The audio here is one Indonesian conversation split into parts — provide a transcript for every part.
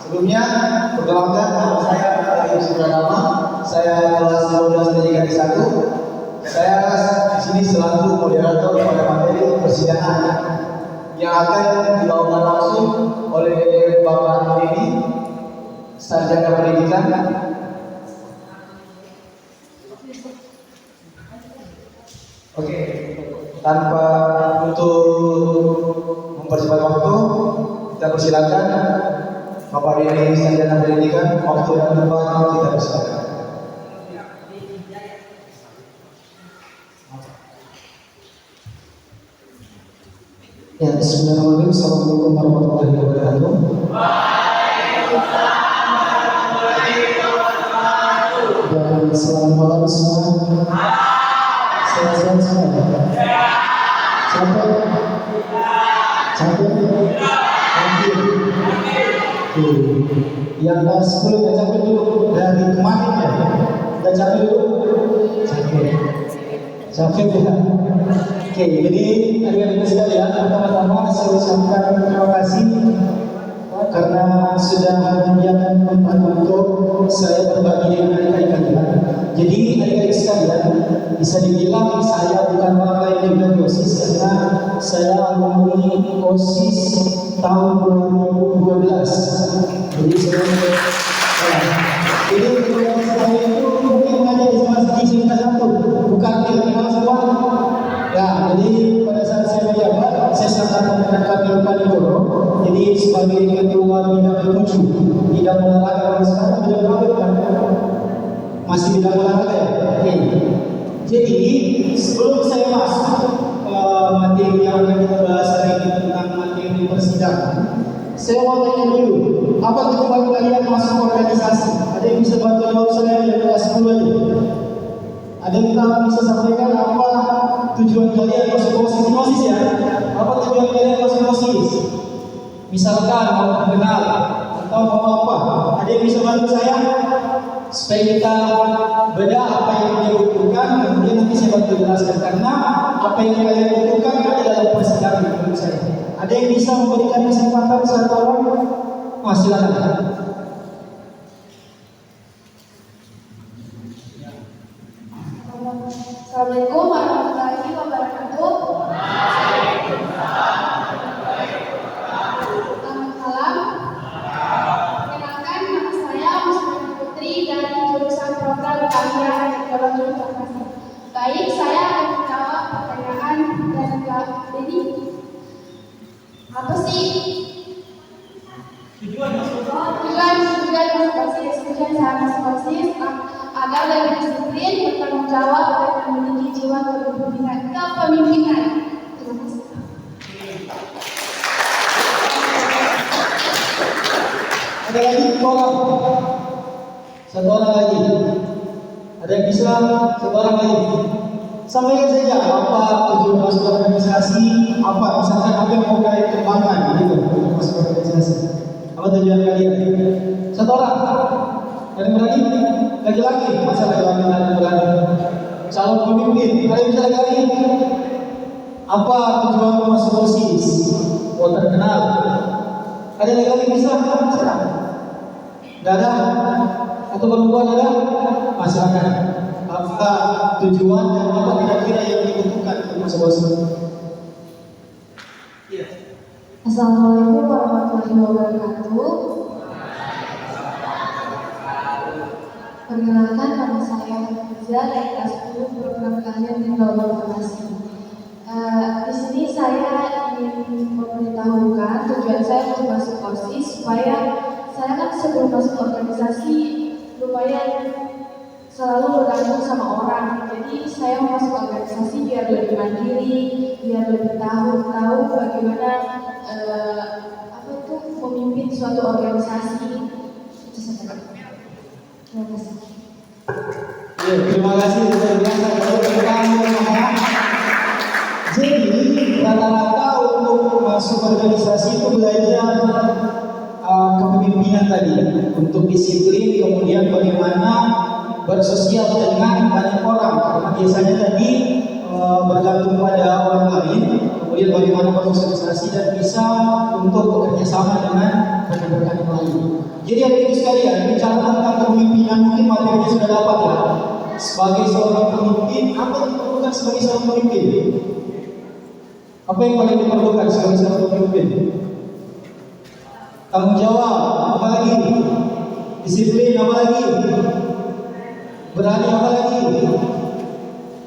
Sebelumnya, perkenalkan nama saya Rahim Sukradama. Saya kelas 12 pendidikan D1. Saya di sini selaku moderator pada materi persidangan yang akan dibawakan langsung oleh Bapak Dedi, Sarjana Pendidikan. Oke, tanpa untuk mempercepat waktu, kita persilakan Bapak Dedi, Sarjana Pendidikan. Waktu dan tempat kita persilakan. Ya, bismillahirrahmanirrahim. Assalamualaikum warahmatullahi wabarakatuh. Dan selamat malam semua. Sehat-sehat semua. Capek? Yang kelas 10 gak capek dulu dari kemarin ya? Gak capek dulu? Capek ya? Oke, jadi adik-adik sekalian, pertama-tama saya ucapkan terima kasih karena sudah menyediakan tempat untuk saya berbagi dengan adik-adik kalian. Jadi adik-adik sekalian, bisa dibilang saya bukan orang lain juga di OSIS karena saya alumni OSIS tahun 2012. Jadi jadi kemudian saya itu mungkin mengajar di salah satu SMK 1, bukan terkenal semua. Ya, jadi pada saat saya menjabat, saya sangat menekankan ilmu Panigoro. Jadi sebagai ketua bidang 7, bidang olahraga sekarang bidang apa kan? Masih bidang olahraga ya? Oke. Jadi sebelum saya masuk ke materi yang akan kita bahas hari ini tentang materi persidangan, saya mau tanya dulu, apa tujuan kalian masuk organisasi? Ada yang bisa bantu jawab saya dari kelas 10 aja? Ada yang bisa sampaikan apa tujuan kalian masuk OSIS ya? Apa tujuan kalian masuk OSIS? Misalkan mau kenal atau mau apa? Ada yang bisa bantu saya? Supaya kita beda apa yang dia butuhkan, kemudian nanti saya bantu jelaskan karena apa yang kalian butuhkan ada dalam persidangan menurut saya. Ada yang bisa memberikan kesempatan satu orang? Silakan. Assalamualaikum warahmatullahi wabarakatuh. Selamat malam. Perkenalkan, nama saya Muslimin Putri dari jurusan program keahlian teknologi informasi. Baik, saya akan menjawab pertanyaan dari Kak Dedi. Apa sih tujuan masuk OSIS? Tujuan saya masuk OSIS agar lebih disiplin, bertanggung jawab, dan memiliki jiwa kepemimpinan. Terima kasih. Ada lagi satu orang lagi. Ada yang bisa satu orang lagi? Sampaikan saja apa tujuan masuk organisasi, apa misalkan apa yang mau kalian kembangkan gitu untuk masuk organisasi. Apa tujuan kalian? Satu orang. Ada yang berani? Lagi-lagi, masa lagi-lagi dan berani? Calon pemimpin, ada yang bisa lagi? Apa tujuan masuk OSIS? Oh, terkenal. Ada yang lagi bisa? Silakan. Tidak ada? Atau perempuan ada? Silakan. Apa tujuan dan apa kira-kira yang dibutuhkan untuk masuk OSIS? Iya. Assalamualaikum warahmatullahi wabarakatuh. Perkenalkan, nama saya Hafizah dari kelas 10 program keahlian teknologi informasi. Di sini saya ingin memberitahukan tujuan saya untuk masuk OSIS supaya saya kan sebelum masuk organisasi lumayan selalu bergantung sama orang. Jadi saya mau masuk organisasi biar lebih mandiri, biar lebih tahu bagaimana memimpin suatu organisasi. Itu saja. Terima kasih. Ya, terima kasih luar biasa untuk kamu. Jadi rata-rata untuk masuk organisasi itu belajar kepemimpinan tadi, untuk disiplin, kemudian bagaimana bersosial dengan banyak orang. Karena biasanya tadi bergantung pada orang lain, kemudian bagaimana bersosialisasi dan bisa untuk bekerja sama dengan rekan-rekan yang lain. Jadi ada itu sekalian, bicara tentang kepemimpinan mungkin materinya sudah dapat ya. Sebagai seorang pemimpin, apa yang diperlukan sebagai seorang pemimpin? Apa yang paling diperlukan sebagai seorang pemimpin? Tanggung jawab, apa lagi? Disiplin, apa lagi? Berani, apa lagi?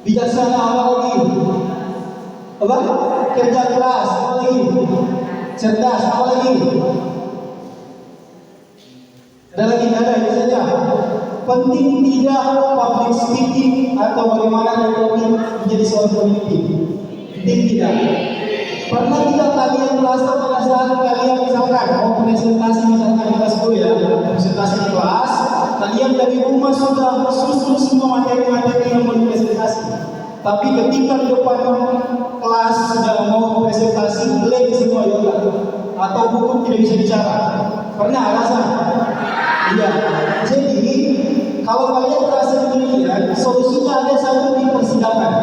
Bijaksana, apa lagi? Apa? Kerja keras, apa lagi? Cerdas, apa lagi? Ada lagi, ada itu saja. Penting tidak public speaking atau bagaimana networking menjadi seorang pemimpin. Penting tidak. Pernah tidak kalian merasa pada saat kalian misalkan mau presentasi misalkan di kelas ya, presentasi di kelas, kalian dari rumah sudah susun semua materi-materi yang mau dipresentasi. Tapi ketika di depan kelas sudah mau presentasi, blank semua yoga atau buku tidak bisa bicara. Pernah rasa? Iya. Jadi kalau kalian merasa demikian, solusinya ada satu di persidangan.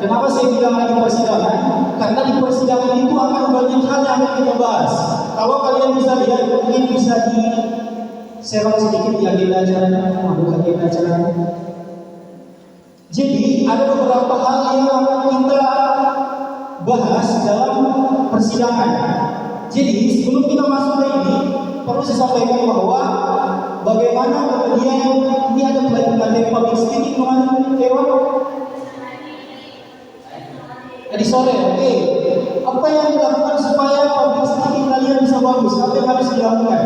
Kenapa saya bilang lagi persidangan? Karena di persidangan itu akan banyak hal yang akan kita bahas. Kalau kalian bisa lihat, mungkin bisa di share sedikit di agenda acaranya, bukan agenda acaranya. Jadi ada beberapa hal yang akan kita bahas dalam persidangan. Jadi sebelum kita masuk ke ini, perlu saya sampaikan bahwa bagaimana kemudian ini ada materi public speaking kemarin lewat tadi sore, oke. Apa yang dilakukan supaya public speaking kalian bisa bagus? Apa yang harus dilakukan?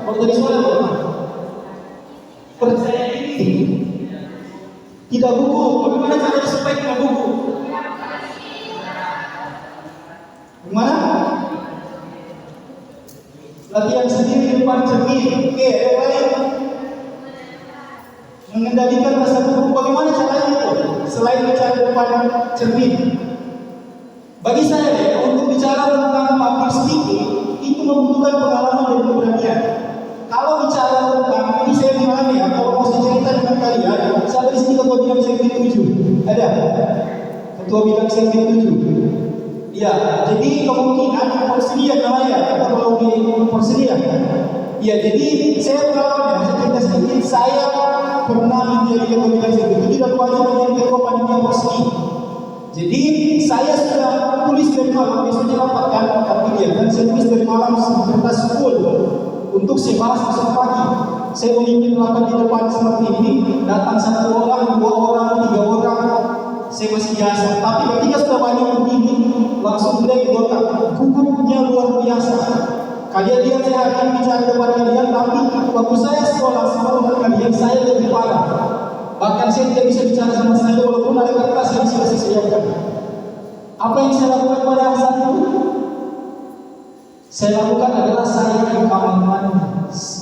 Kalau tadi sore apa? Percaya diri. Tidak gugup. Bagaimana caranya supaya tidak gugup? Gimana? Latihan sendiri di depan cermin. Oke, yang lain mengendalikan rasa gugup. Bagaimana caranya itu? Selain bicara di depan cermin. Bagi saya, untuk bicara tentang public speaking itu membutuhkan pengalaman dan keberanian. Kalau bicara tentang ini saya mengalami ya, kalau mau saya cerita dengan kalian, saya di sini ketua bidang safety 7. Ada ketua bidang safety 7. Ya, jadi kemungkinan persediaan namanya atau kalau di persediaan. Ya, jadi saya pengalaman ya, saya cerita sedikit. Saya pernah menjadi ketua bidang safety 7 dan wajib menjadi ketua panitia persedi. Jadi saya sudah tulis dari malam, biasanya dapatkan kartu dan saya tulis dari malam kertas full untuk saya bahas besok pagi. Saya memimpin rapat di depan seperti ini, datang 1 orang, 2 orang, 3 orang, saya masih biasa. Tapi ketika sudah banyak begini, langsung mulai di otak, gugupnya luar biasa. Kalian lihat saya hari ini bicara depan kalian, tapi waktu saya sekolah sama kalian, saya lebih parah. Bahkan saya tidak bisa bicara sama sekali walaupun ada kertas yang sudah saya siapkan. Apa yang saya lakukan pada saat itu? Saya lakukan adalah saya ke kamar mandi.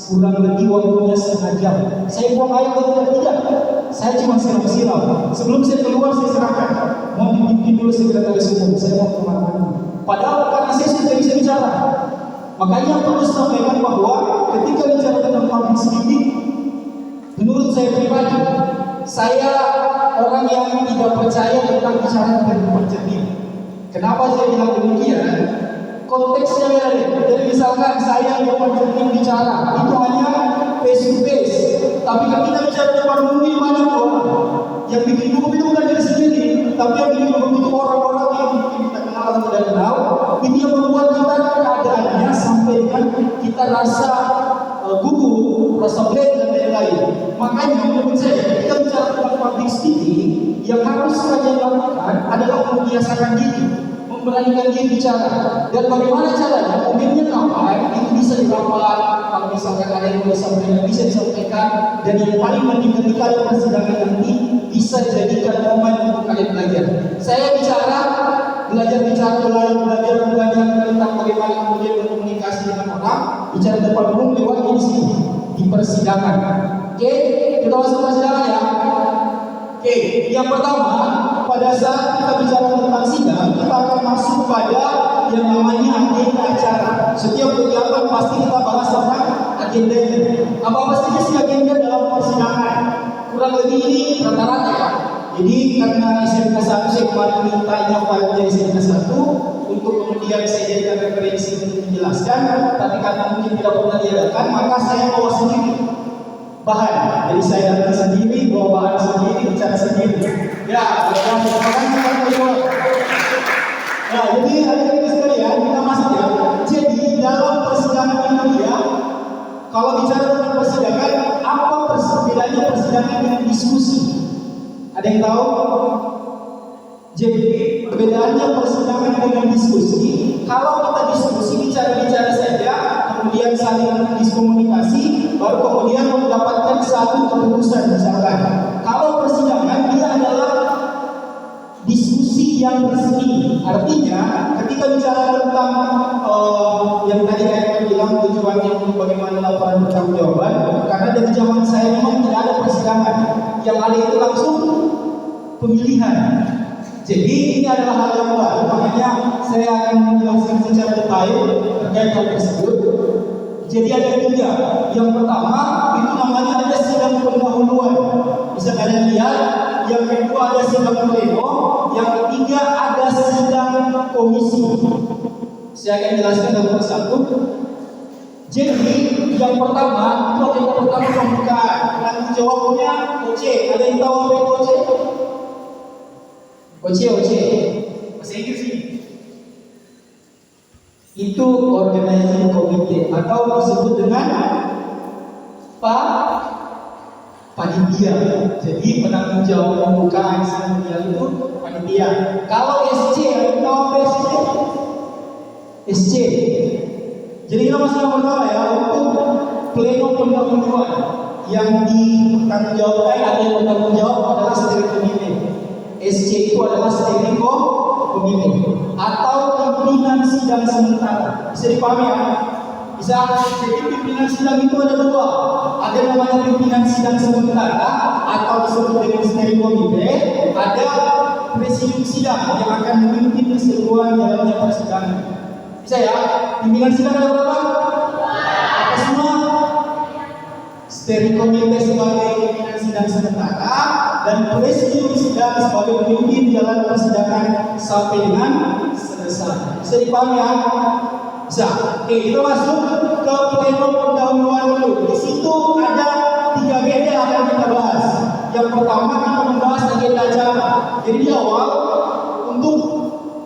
Kurang lebih waktunya 1/2 jam. Saya buang air tidak. Saya cuma siram-siram. Sebelum saya keluar saya serahkan. Mau dipimpin dulu sekretaris umum. Saya mau ke kamar mandi. Padahal karena saya sudah bisa bicara. Makanya perlu sampaikan bahwa ketika bicara tentang public speaking, menurut saya pribadi, saya orang yang tidak percaya tentang bicara dari depan cermin. Kenapa saya bilang demikian? Konteksnya beda. Jadi misalkan saya di depan cermin bicara, itu hanya face to face. Tapi ketika bicara depan umum banyak orang. Yang bikin gugup itu bukan diri sendiri, tapi yang bikin gugup itu orang-orang yang kita kenal atau tidak kenal. Ini yang membuat kita keadaannya sampai kan kita rasa gugup, rasa berat dan lain-lain. Makanya menurut saya kita bicara tentang public speaking, yang harus kalian lakukan adalah membiasakan diri, memberanikan diri bicara. Dan bagaimana caranya? Umumnya kapan itu bisa dirapat, kalau misalkan ada yang mau disampaikan bisa disampaikan, dan yang paling penting ketika ada persidangan nanti bisa dijadikan momen untuk kalian belajar. Saya belajar banyak tentang bagaimana kemudian berkomunikasi dengan orang, bicara depan umum lewat di sini di persidangan. Oke, kita masuk persidangan ya. Oke, yang pertama pada saat kita bicara tentang sidang, kita akan masuk pada yang namanya agenda acara. Setiap kegiatan pasti kita bahas tentang agendanya. Apa saja sih agenda dalam persidangan? Kurang lebih ini rata-rata ya. Jadi karena SMK 1 saya kemarin mintanya filenya SMK 1 untuk kemudian saya jadikan referensi untuk menjelaskan, tapi karena mungkin tidak pernah diadakan, maka saya bawa sendiri bahan. Jadi saya datang sendiri, bawa bahan sendiri, bicara sendiri. Ya, terima kasih. Nah, jadi adik-adik sekalian, kita masuk ya. Jadi dalam persidangan itu ya, kalau bicara tentang persidangan, apa perbedaannya persidangan dengan diskusi? Ada yang tahu? Jadi perbedaannya persidangan dengan diskusi, kalau kita diskusi bicara-bicara saja, kemudian saling diskomunikasi, baru kemudian mendapatkan satu keputusan misalkan. Kalau persidangan dia adalah diskusi yang resmi. Artinya ketika bicara tentang yang tadi saya bilang tujuannya untuk bagaimana laporan pertanggungjawaban, karena dari zaman saya memang tidak ada persidangan, yang ada itu langsung pemilihan. Jadi ini adalah hal yang baru, makanya saya akan menjelaskan secara detail terkait hal tersebut. Jadi ada 3. Yang pertama itu namanya ada sidang pendahuluan. Bisa kalian lihat. Yang kedua ada sidang pleno. Yang ketiga ada sidang komisi. Saya akan jelaskan satu persatu. Jadi yang pertama itu ada yang pertama pembukaan. Penanggung jawabnya OC. Ada yang tahu apa itu OC? OC. Bahasa Inggris ini. Itu organizing committee atau disebut dengan panitia. Jadi penanggung jawab pembukaan seremonial itu panitia. Kalau SC, ada tahu apa SC? SC. Jadi ini masih yang pertama ya, untuk pleno pendahuluan yang dipertanggungjawabkan atau yang bertanggung jawab adalah steering committee. SC itu adalah steering committee atau pimpinan sidang sementara. Bisa dipahami ya? Bisa. Jadi pimpinan sidang itu ada 2. Ada namanya pimpinan sidang sementara atau disebut dengan steering committee. Ada presidium sidang yang akan memimpin keseluruhan jalannya persidangan. Bisa ya? Pimpinan sidang ada berapa? Apa semua? Steering committee sebagai pimpinan sidang sementara dan presidium sidang sebagai pemimpin jalan persidangan sampai dengan selesai. Bisa dipahami ya? Bisa. Oke, kita masuk ke pleno pendahuluan dulu. Di situ ada 3 agenda yang akan kita bahas. Yang pertama kita membahas agenda acara. Jadi di awal untuk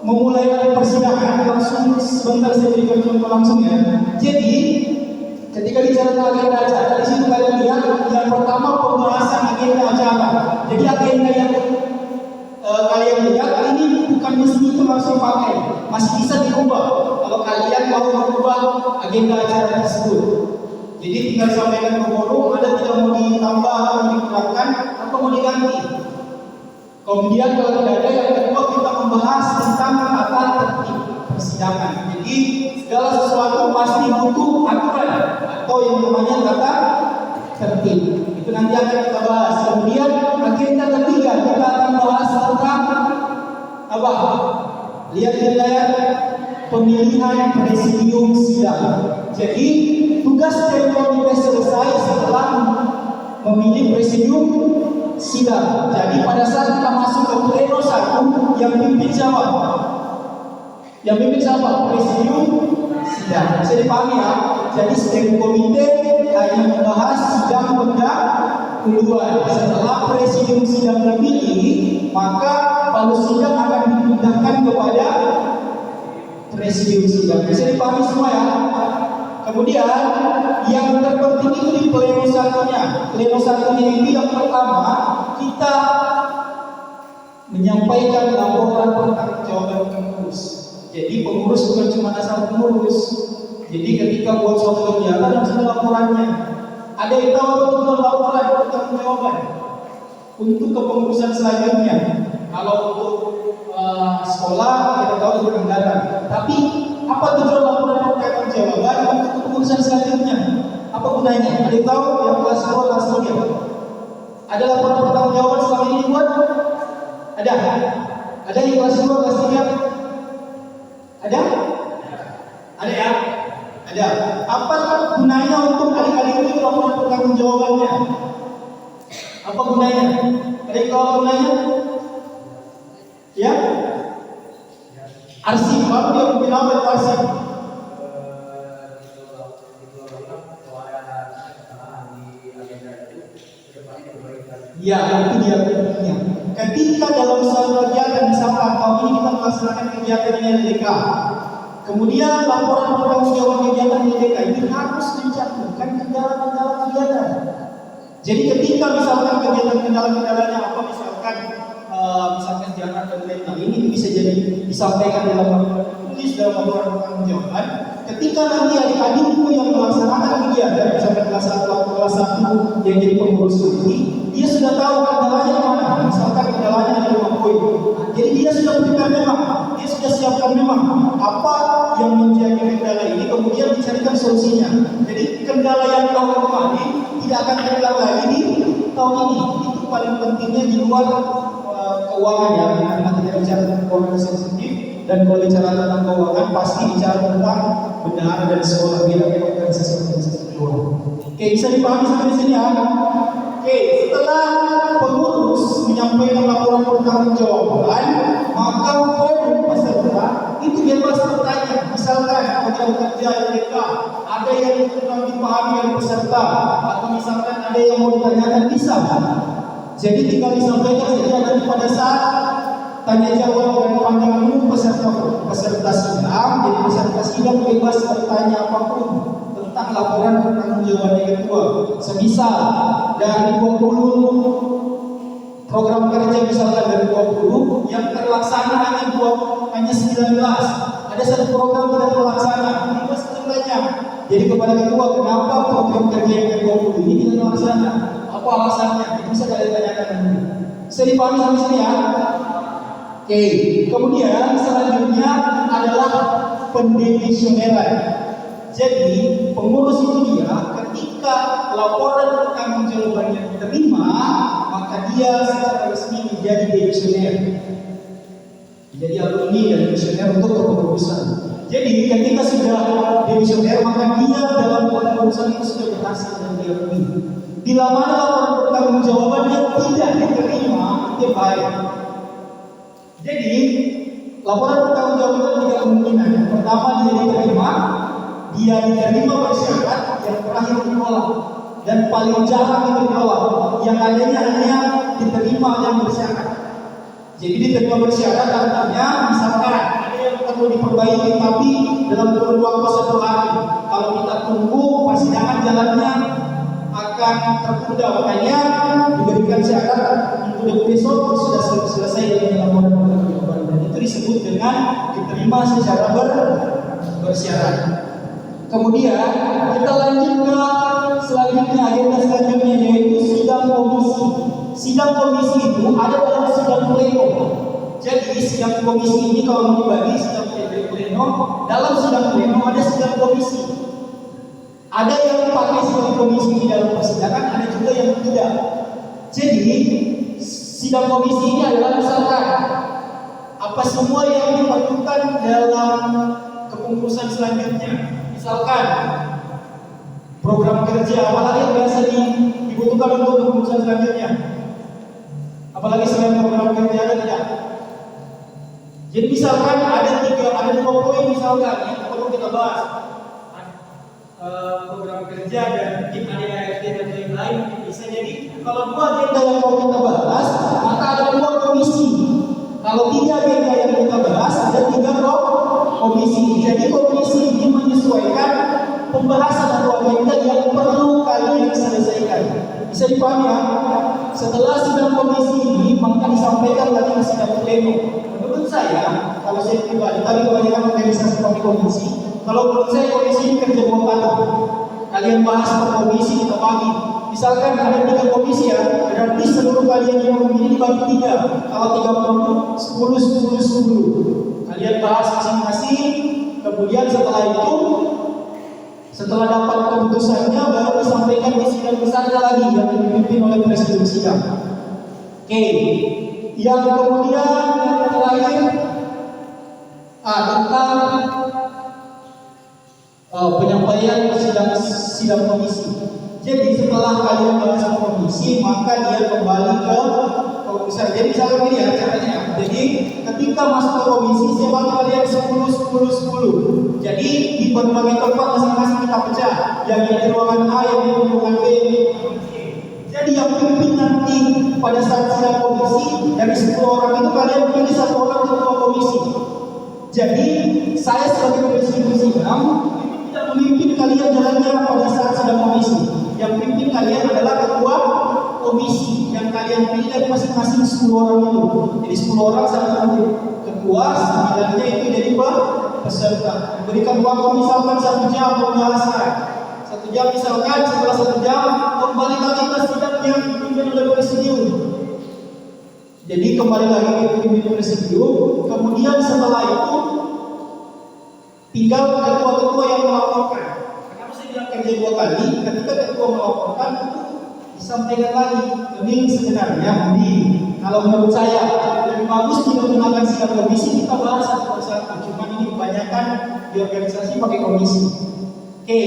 memulai persidangan langsung sebentar saya berikan contoh langsung ya. Jadi ketika bicara tentang agenda acara, di situ kalian lihat yang pertama pembahasan agenda acara. Jadi agenda yang kalian lihat ini bukan mesti itu langsung pakai, masih bisa diubah kalau kalian mau mengubah agenda acara tersebut. Jadi tinggal sampaikan ke forum, ada tidak mau ditambah atau dikurangkan atau mau diganti. Kemudian kalau tidak ada, yang kedua kita membahas tentang tata tertib persidangan. Jadi segala sesuatu pasti butuh aturan atau yang namanya tata tertib. Itu nanti akan kita bahas. Kemudian agenda ketiga kita akan bahas tentang apa? Lihat di layar, pemilihan presidium sidang. Jadi tugas dari komite selesai setelah memilih presidium sidang. Jadi pada saat kita masuk ke pleno 1, yang pimpin siapa? Yang pimpin siapa? Presidium sidang. Bisa dipahami ya? Jadi steering komite hanya membahas sidang pendahuluan. Setelah presidium sidang terpilih, maka palu sidang akan dipindahkan kepada presidium sidang. Bisa dipahami semua ya? Kemudian yang terpenting itu di pleno 1-nya. Pleno 1-nya itu yang pertama kita menyampaikan laporan pertanggungjawaban pengurus. Jadi pengurus bukan cuma asal pengurus. Jadi ketika buat suatu kegiatan harus ada laporannya. Ada yang tahu betul laporan pertanggungjawaban untuk kepengurusan selanjutnya. Kalau untuk sekolah kita tahu itu anggaran. Tapi apa tujuan laporan pertanggungjawaban untuk kepengurusan selanjutnya? Apa gunanya? Ada yang tahu? Yang kelas 2, kelas 3. Ada laporan pertanggungjawaban selama ini dibuat? Ada? Ada yang kelas 2, kelas 3? Ada? Ada ya? Ada. Apa gunanya untuk adik-adik itu laporan pertanggungjawabannya? Apa gunanya? Ada yang tahu gunanya? Ya? Arsip. baru dia mungkin apa evaluasi. Ya, itu dia pentingnya. Ketika dalam suatu kegiatan misalkan tahun ini kita melaksanakan kegiatan ILDK, kemudian laporan pertanggungjawaban kegiatan ILDK ini harus mencantumkan kendala-kendala kegiatan. Jadi ketika misalkan kegiatan kendala-kendalanya apa, misalkan jarak dan lain-lain, ini bisa jadi disampaikan dalam tulis dalam laporan pertanggungjawaban. Ketika nanti adik-adikku yang melaksanakan kegiatan, misalkan kelas 1 atau kelas 1 yang jadi pengurus ini, dia sudah tahu kendalanya di mana. Misalkan kendalanya ada 5 poin. Jadi dia sudah prepare memang, dia sudah siapkan memang apa yang menjadi kendala ini, kemudian dicarikan solusinya. Jadi kendala yang tahun kemarin tidak akan terulang lagi di tahun ini. Itu paling pentingnya di luar keuangan ya, karena tidak bicara tentang keuangan sensitif, dan kalau bicara tentang keuangan pasti bicara tentang bendahara dan sekolah bidang organisasi luar. Oke, bisa dipahami sampai sini ya. Oke, setelah pengurus menyampaikan laporan pertanggungjawaban, maka forum peserta itu bebas bertanya. Misalkan program kerja ILDK, ada yang kurang dipahami oleh peserta, atau misalkan ada yang mau ditanyakan, bisa. Jadi tinggal disampaikan saja nanti pada saat tanya jawab dan pandangan umum peserta sidang. Jadi peserta sidang bebas bertanya apapun tentang laporan pertanggungjawaban yang kedua. Semisal dari 20 program kerja, misalkan dari 20 yang terlaksana hanya 19. Ada satu program tidak terlaksana, bebas bertanya. Jadi kepada ketua, kenapa program kerja yang ke-20 ini tidak terlaksana? Apa alasannya? Itu bisa kalian tanyakan nanti. Bisa dipahami sampai sini ya? Oke, kemudian selanjutnya adalah pendedisioneran. Jadi pengurus itu dia ketika laporan pertanggungjawabannya diterima, maka dia secara resmi menjadi dedisioner. Jadi alumni dan dedisioner untuk kepengurusan. Jadi ketika sudah dedisioner, maka dia dalam kepengurusan itu sudah berhasil dan diakui. Bila mana laporan pertanggungjawabannya tidak diterima, dia baik. Jadi laporan pertanggungjawaban tiga kemungkinan. Yang pertama dia diterima bersyarat, yang terakhir ditolak, dan paling jarang itu ditolak. Yang adanya hanya diterima yang bersyarat. Jadi diterima bersyarat artinya misalkan ada yang perlu diperbaiki tapi dalam kurun waktu 1 hari. Kalau kita tunggu persidangan jalannya akan tertunda, makanya diberikan syarat untuk besok sudah selesai dengan laporan pertanggungjawaban, dan itu disebut dengan diterima secara bersyarat. Kemudian kita lanjut ke selanjutnya, agenda selanjutnya yaitu sidang komisi. Sidang komisi itu ada dalam sidang pleno. Jadi sidang komisi ini kalau mau dibagi sidang pleno, dalam sidang pleno ada sidang komisi. Ada yang pakai sidang komisi di dalam persidangan, ada juga yang tidak. Jadi sidang komisi ini adalah misalkan apa semua yang diperlukan dalam kepengurusan selanjutnya. Misalkan program kerja, apalagi yang biasa dibutuhkan untuk kepengurusan selanjutnya. Apalagi selain program kerja ada tidak? Jadi misalkan ada 2 poin misalkan yang perlu kita bahas. Program kerja dan mungkin ADART dan lain-lain, bisa jadi kalau 2 agenda yang mau kita bahas, maka ada 2 komisi. Kalau 3 agenda yang kita bahas, ada 3 komisi. Jadi komisi ini menyesuaikan pembahasan atau agenda yang perlu kalian selesaikan. Bisa dipahami ya? Setelah sidang komisi ini, maka disampaikan lagi ke sidang pleno. Menurut saya, kalau saya pribadi, tapi kebanyakan organisasi pakai komisi. Kalau menurut saya komisi ini kerja 2 kali. Kalian bahas per komisi kita bagi. Misalkan ada 3 komisi ya, berarti seluruh kalian yang ini dibagi 3. Kalau 30, 10. Kalian bahas masing-masing. Kemudian setelah dapat keputusannya baru disampaikan di sidang besarnya lagi yang dipimpin oleh presiden sidang. Oke. Yang kemudian terakhir tentang penyampaian sidang komisi. Jadi setelah kalian bahas komisi, maka dia kembali ke jadi misalnya ini ya caranya. Jadi ketika masuk ke komisi, saya bagi kalian 10, 10, 10. Jadi di berbagai tempat masing-masing kita pecah. Yang di ruangan A, yang di ruangan B. Jadi yang pimpin nanti pada saat sidang komisi dari 10 orang itu kalian pilih 1 orang ketua komisi. Jadi saya sebagai presiden sidang tidak memimpin kalian jalannya pada saat sidang komisi. Yang pimpin kalian adalah ketua komisi yang kalian pilih dari masing-masing 10 orang itu. Jadi 10 orang satu ketua, 9-nya itu jadi peserta. Berikan waktu misalkan 1 jam pembahasan. 1 jam misalkan, setelah 1 jam kembali lagi ke sidang yang dipimpin oleh presidium. Jadi kembali lagi ke pimpin presidium. Kemudian setelah itu tinggal ketua-ketua yang melaporkan. Kenapa saya bilang kerja 2 kali? Ketika ketua melaporkan disampaikan lagi. Ini sebenarnya kalau menurut saya lebih bagus kita gunakan sidang komisi, kita bahas satu persatu. Cuma ini kebanyakan di organisasi pakai komisi. Oke,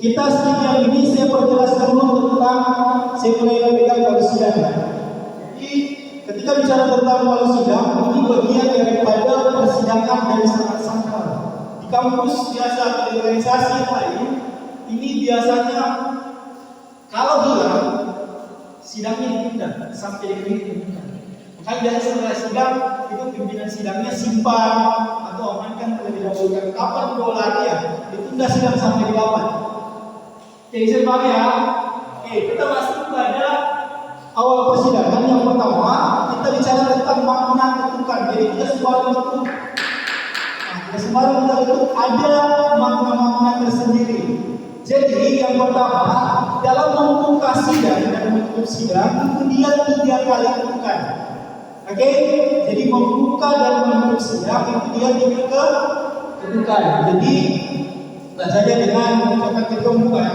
kita sedikit ini saya perjelas dulu tentang saya mulai memegang palu sidang. Jadi ketika bicara tentang palu sidang, ini bagian daripada persidangan dari sangat sakral. Di kampus biasa atau di organisasi lain, ini biasanya kalau hilang sidangnya ditunda sampai ditunda. Makanya biasa setelah sidang itu pimpinan sidangnya simpan atau amankan terlebih dahulu. Kapan bola ya ditunda sidang sampai kapan? Jadi saya paham ya. Oke, kita masuk pada awal persidangan. Yang pertama kita bicara tentang makna ketukan. Jadi kita sembarang ketuk. Sembarang kita ketuk ada makna-makna tersendiri. Jadi yang pertama dalam membuka sidang dan menutup sidang itu dia 3 kali ketukan. Oke, jadi membuka dan menutup sidang itu dia 3 ketukan. Jadi saja dengan mengucapkan ketua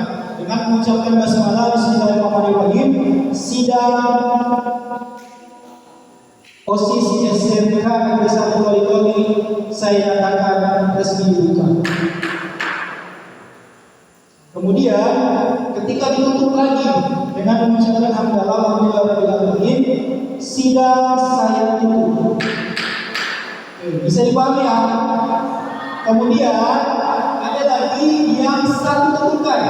dengan mengucapkan basmalah bismillahirrahmanirrahim, sidang OSIS SMK Negeri 1 Kalidonia saya nyatakan resmi dibuka. Kemudian ketika ditutup lagi dengan mengucapkan hamdalah alhamdulillahirabbil alamin, sidang saya tutup. Bisa dipahami ya? Kemudian ada lagi yang satu ketukan.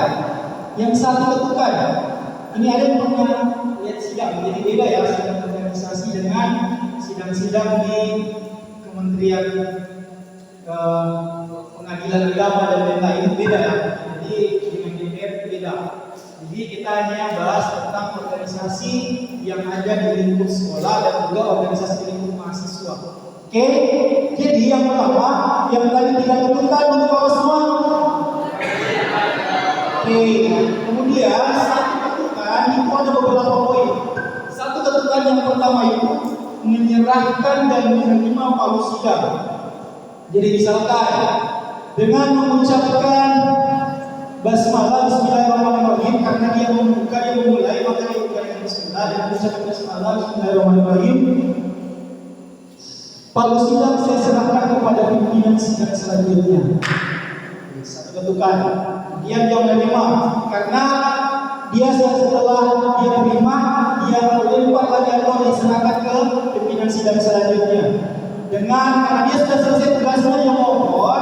Yang satu ketukan. Ini ada yang pernah lihat sidang, jadi beda ya sidang organisasi dengan sidang-sidang di Kementerian Pengadilan Agama dan lain-lain, itu beda ya. Jadi dengan DPR beda. Jadi kita hanya bahas tentang organisasi yang ada di lingkup sekolah dan juga organisasi di lingkup mahasiswa. Oke, jadi yang pertama yang tadi tidak ketukan untuk apa semua? Oke, kemudian satu ketukan itu ada beberapa poin. Satu ketukan yang pertama itu menyerahkan dan menerima palu sidang. Jadi misalkan dengan mengucapkan basmalah bismillahirrahmanirrahim, karena dia membuka, dia memulai, maka dia buka dengan bismillah dan mengucapkan basmalah bismillahirrahmanirrahim. Palu sidang saya serahkan kepada pimpinan sidang selanjutnya. Satu ketukan. Dia menerima karena dia setelah dia terima, dia melempar lagi atau diserahkan ke pimpinan sidang selanjutnya. Karena dia sudah selesai tugasnya yang over,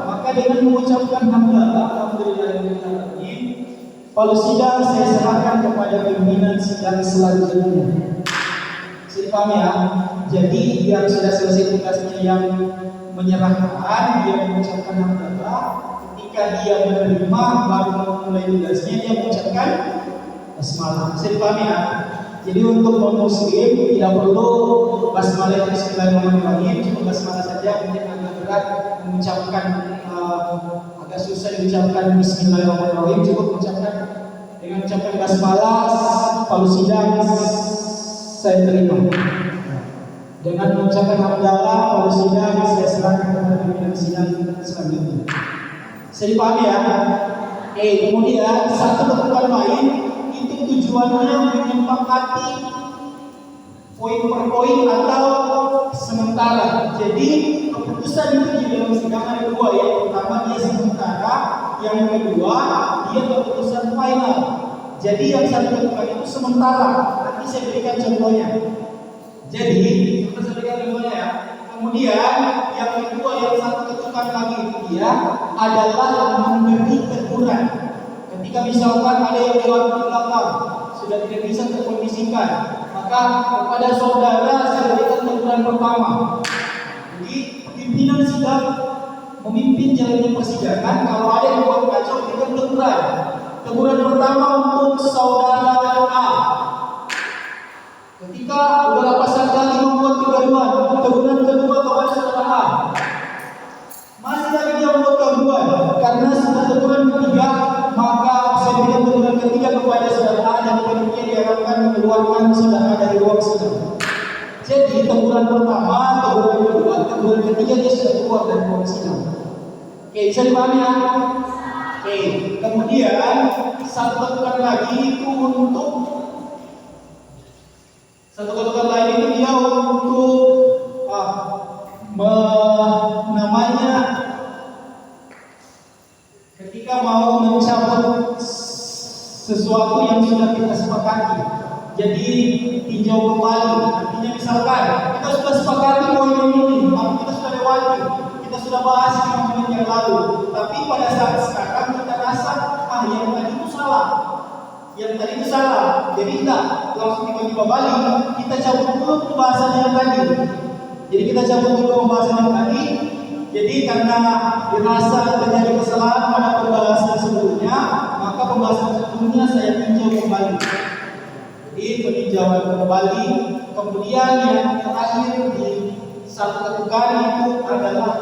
maka dengan mengucapkan hamdalah alhamdulillahirabbil palu sidang saya serahkan kepada pimpinan sidang selanjutnya. Paham ya? Jadi dia sudah selesai tugasnya yang menyerahkan, dia mengucapkan hamdalah. Ketika dia menerima baru memulai tugasnya, dia mengucapkan basmalah. Paham ya? Jadi untuk non-muslim tidak perlu basmalah bismillahirrahmanirrahim, cuma basmalah saja. Mungkin agak berat mengucapkan, agak susah diucapkan bismillahirrahmanirrahim, cukup mengucapkan dengan ucapkan basmalah palu sidang saya terima. Dengan mengucapkan hamdalah palu sidang saya serahkan kepada pimpinan sidang selanjutnya. Saya dipahami ya? Kemudian satu ketukan lain itu tujuannya menyepakati poin per poin atau sementara. Jadi keputusan itu di dalam sidang ada 2 ya. Yang pertama dia sementara, yang kedua dia keputusan final. Jadi yang satu ketukan itu sementara. Nanti saya berikan contohnya. Jadi, seperti saya berikan contohnya ya. Kemudian yang kedua, yang satu ketukan lagi dia adalah memberi teguran. Ketika misalkan ada yang lewat di belakang sudah tidak bisa terkondisikan, maka kepada saudara saya berikan teguran pertama. Jadi pimpinan sidang memimpin jalannya persidangan, kalau ada yang buat kacau berikan teguran. Teguran pertama untuk saudara A. Ketika beberapa saat lagi membuat kegaduhan, teguran kedua kepada saudara A. Masih lagi dia membuat kegaduhan, karena sudah teguran ketiga, maka saya berikan teguran ketiga kepada saudara A dan kemudian diharapkan mengeluarkan saudara dari ruang sidang. Jadi teguran pertama, teguran kedua, teguran ketiga dia sudah keluar dari ruang sidang. Oke, bisa dipahami ya? Oke, kemudian satu teguran lagi itu untuk dia untuk namanya ketika mau mencabut sesuatu yang sudah kita sepakati. Jadi tinjau kembali. Artinya misalkan kita sudah sepakati poin ini, tapi kita sudah lewati, kita sudah bahas 5 menit yang lalu. Tapi pada saat sekarang kita rasa yang tadi itu salah. Yang tadi itu salah, jadi enggak langsung tiba-tiba balik, kita cabut dulu pembahasan yang tadi. Jadi kita cabut dulu pembahasan yang tadi. Jadi karena dirasa terjadi kesalahan pada pembahasan sebelumnya, maka pembahasan sebelumnya saya tinjau kembali. Jadi peninjauan kembali. Kemudian yang terakhir di satu ketukan itu adalah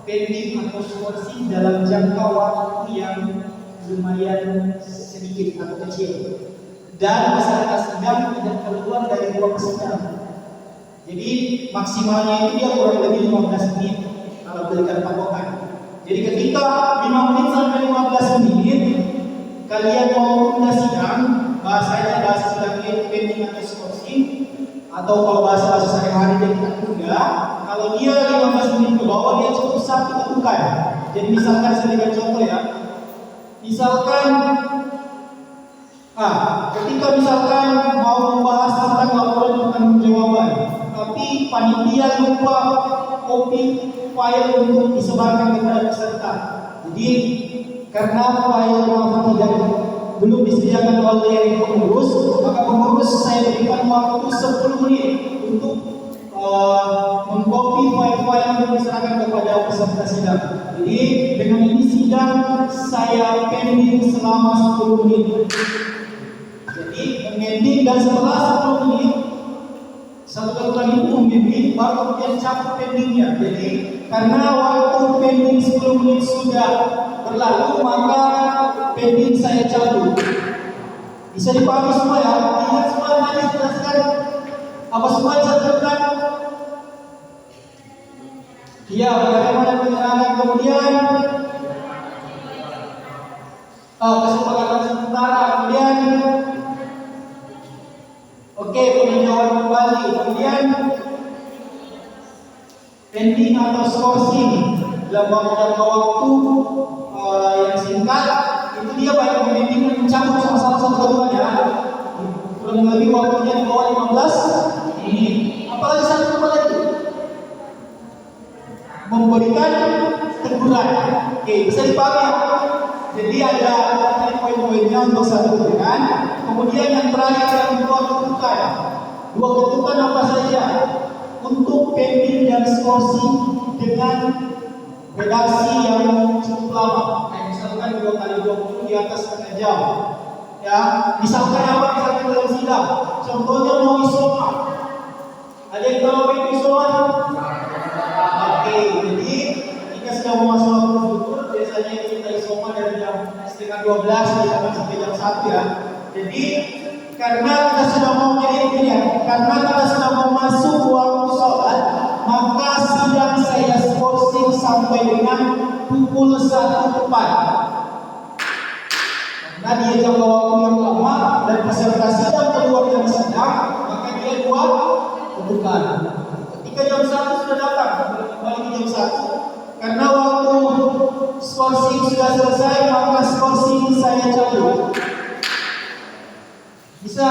pending atau skorsing dalam jangka waktu yang lumayan sedikit atau kecil, dan peserta sidang tidak keluar dari ruang sidang. Jadi maksimalnya itu dia kurang lebih 15 menit kalau berikan patokan. Jadi ketika 5 menit sampai 15 menit kalian mau tunda sidang, bahasanya bahasa sidangnya pending atau skorsing, atau kalau bahasa sehari-hari dia kita tunda. Kalau dia 15 menit ke bawah dia cukup satu ketukan. Jadi misalkan saya berikan contoh ya. Misalkan ketika misalkan mau membahas tentang laporan pertanggungjawaban, tapi panitia lupa copy file untuk disebarkan kepada peserta. Jadi karena file tidak belum disediakan oleh pengurus, maka pengurus saya berikan waktu 10 menit untuk mengcopy file-file yang diserahkan kepada peserta sidang. Jadi dengan ini sidang saya pending selama 10 menit. Jadi pending dan setelah 10 menit satu ketukan itu membimbing baru kemudian cabut pendingnya. Jadi karena waktu pending 10 menit sudah berlalu, maka pending saya cabut. Bisa dipahami semua ya? Ingat semua tadi jelaskan apa semua yang saya jelaskan? Ya, bagaimana penyerangan kemudian kesepakatan sementara, kemudian peninjauan kembali, kemudian pending atau skorsing dalam jangka waktu yang singkat. Itu dia baik pending mencabut sama-sama satu ketukan ya. Kurang lebih waktunya di bawah 15 menit. Apalagi satu ketukan itu memberikan teguran. Oke, bisa dipahami. Jadi ada poin-poinnya untuk satu ketukan. Kemudian yang terakhir yang dua ketukan. Dua ketukan apa saja? Untuk pending dan skorsing dengan redaksi yang cukup lama. Misalkan 2 kali 20 di atas setengah jam. Ya, misalkan apa? Misalkan dalam sidang. Contohnya mau isoma. Ada yang tahu apa itu isoma? Oke, jadi ketika sudah mau masuk waktu zuhur, biasanya kita isoma dari jam setengah 12 sampai jam 1 ya. Jadi karena kita sudah mau karena kita sudah mau masuk waktu sholat, maka sidang saya skorsing sampai dengan pukul 1 tepat. Karena dia jangka waktu yang lama dan peserta sidang keluar dari sidang, maka dia dua ketukan. Ketika jam 1 sudah datang, kembali ke jam 1. Karena waktu skorsing sudah selesai, maka skorsing saya cabut. Bisa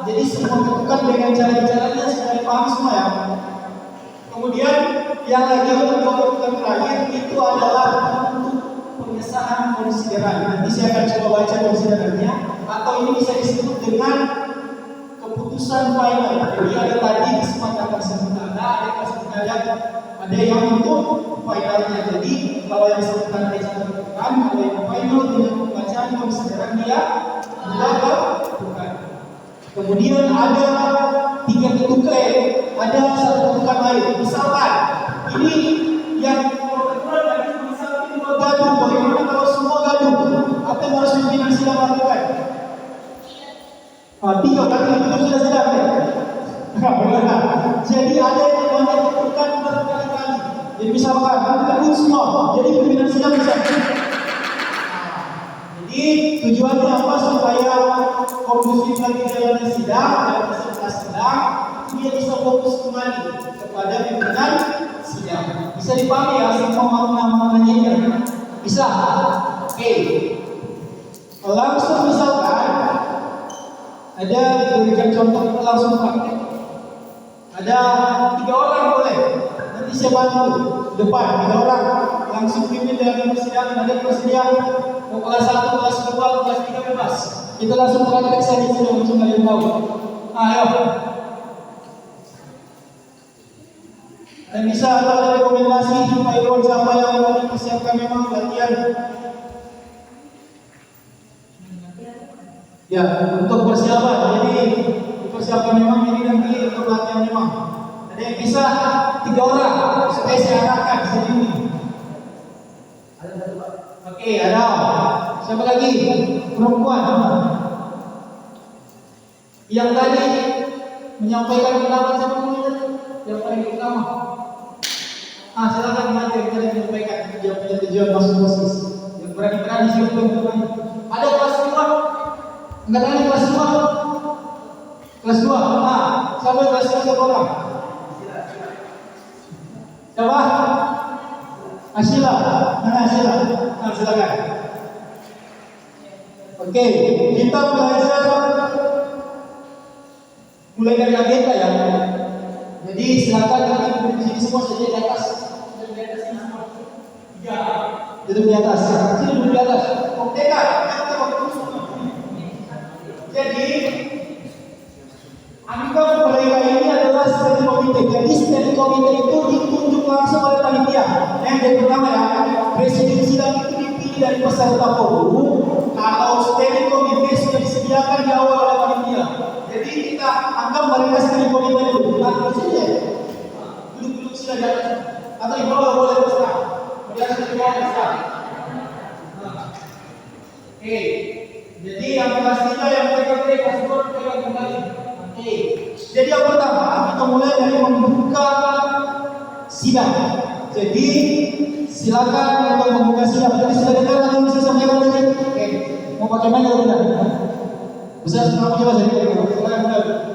jadi semua ketukan dengan cara-caranya sudah dipahami semua ya. Kemudian yang lagi untuk ketukan terakhir itu adalah untuk pengesahan konsideran. Nanti saya akan coba baca konsiderannya, atau ini bisa disebut dengan keputusan final. Jadi ada tadi kesepakatan sementara, ada yang untuk finalnya. Jadi kalau yang sementara disebutkan, kalau yang final dengan pembacaan konsideran dia bukan. Kemudian ada 3 ketukan, ada 1 ketukan lain. Misalkan ini yang peraturan dari misalkan ini gaduh, bagaimana kalau semua gaduh? Apa yang harus pimpinan sidang lakukan? 3 kali itu sudah sedang ya? Benar. Jadi ada yang namanya ketukan berkali-kali. Jadi misalkan gabung semua, jadi pimpinan sidang bisa. Jadi tujuannya apa? Supaya kondusif lagi jalannya sidang dan peserta sidang dia bisa fokus kembali kepada pimpinan sidang. Bisa dipahami ya semua makna-maknanya ya? Bisa? Oke. Langsung misalkan ada diberikan contoh, kita langsung praktek. Ada 3 orang boleh. Nanti saya bantu depan 3 orang langsung pimpin dalam persidangan. Ada persidangan mau kelas 1, kelas 2, kelas 3 bebas. Kita langsung praktek saja di sini untuk kalian tahu. Ayo. Dan bisa ada rekomendasi supaya siapa yang mau dipersiapkan memang latihan. Ya, untuk persiapan. Jadi persiapan memang ini nanti untuk latihan memang. Ada yang bisa 3 orang supaya saya arahkan sendiri. Oke, ada. Siapa lagi? Perempuan. Yang tadi menyampaikan pendapat siapa dulu? Yang paling utama. Silakan nanti yang tadi menyampaikan dia punya tujuan masuk OSIS. Yang berani-berani siapa yang berani? Ada kelas 2. Enggak tadi kelas 2. Kelas 2. Siapa kelas 2 siapa orang? Siapa? Asyila. Mana Asyila? Silakan. Oke, kita belajar mulai dari agenda ya. Jadi silakan nanti duduk di sini semua saja di atas. Duduk di atas ini semua. 3. Duduk di atas. Sini duduk di atas. Oke kan? Jadi anggota mereka ini adalah steering komite. Jadi steering komite itu ditunjuk langsung oleh panitia. Yang jadi pertama ya, presiden sidang itu dipilih dari peserta forum. Kalau steering komite sudah disediakan di awal oleh panitia. Jadi kita anggap mereka steering komite dulu. Nah, di sini ya. Duduk-duduk sila di atas. Atau di bawah boleh terserah. Di atas di bawah terserah. Oke. Jadi yang kelas 3 yang pegang kelas 2 pegang kembali. Oke. Jadi yang pertama kita mulai dari membuka sidang. Jadi silakan untuk membuka sidang. Jadi sudah dengar apa yang saya sampaikan tadi? Oke. Mau pakai mic atau tidak? Bisa setengah coba saja. Silakan.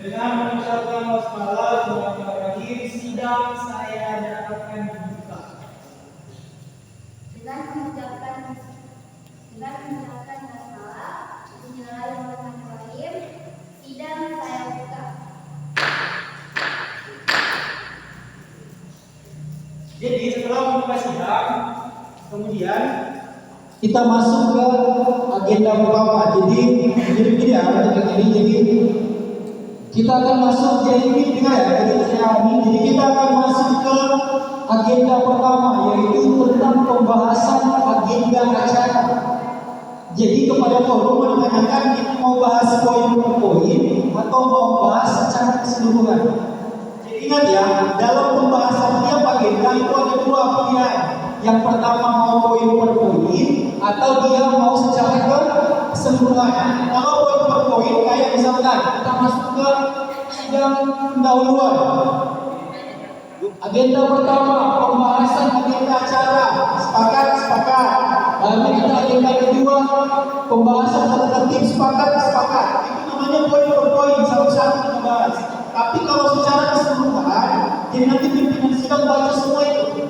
Dengan mengucapkan basmalah yang terakhir sidang saya akan dibuka. Dengan mengucapkan basmalah, bismillahirrahmanirrahim, sidang saya buka. Jadi setelah membuka sidang, kemudian kita masuk ke agenda pertama. Jadi begini ya, jadi kita akan masuk jadi ini dengar ya. Jadi kita akan masuk ke agenda pertama, yaitu tentang pembahasan agenda acara. Jadi kepada forum menanyakan kita mau bahas poin per poin atau mau bahas secara keseluruhan. Jadi ingat ya, dalam pembahasan tiap agenda itu ada 2 pilihan. Yang pertama mau poin per poin atau dia mau secara keseluruhan. Kalau poin per poin kayak misalkan kita masuk ke sidang pendahuluan. Agenda pertama pembahasan agenda acara, sepakat. Lalu kita agenda kedua pembahasan tata tertib sepakat. Itu namanya poin per poin, satu-satu kita bahas. Tapi kalau secara keseluruhan, jadi nanti pimpinan sidang baca semua itu.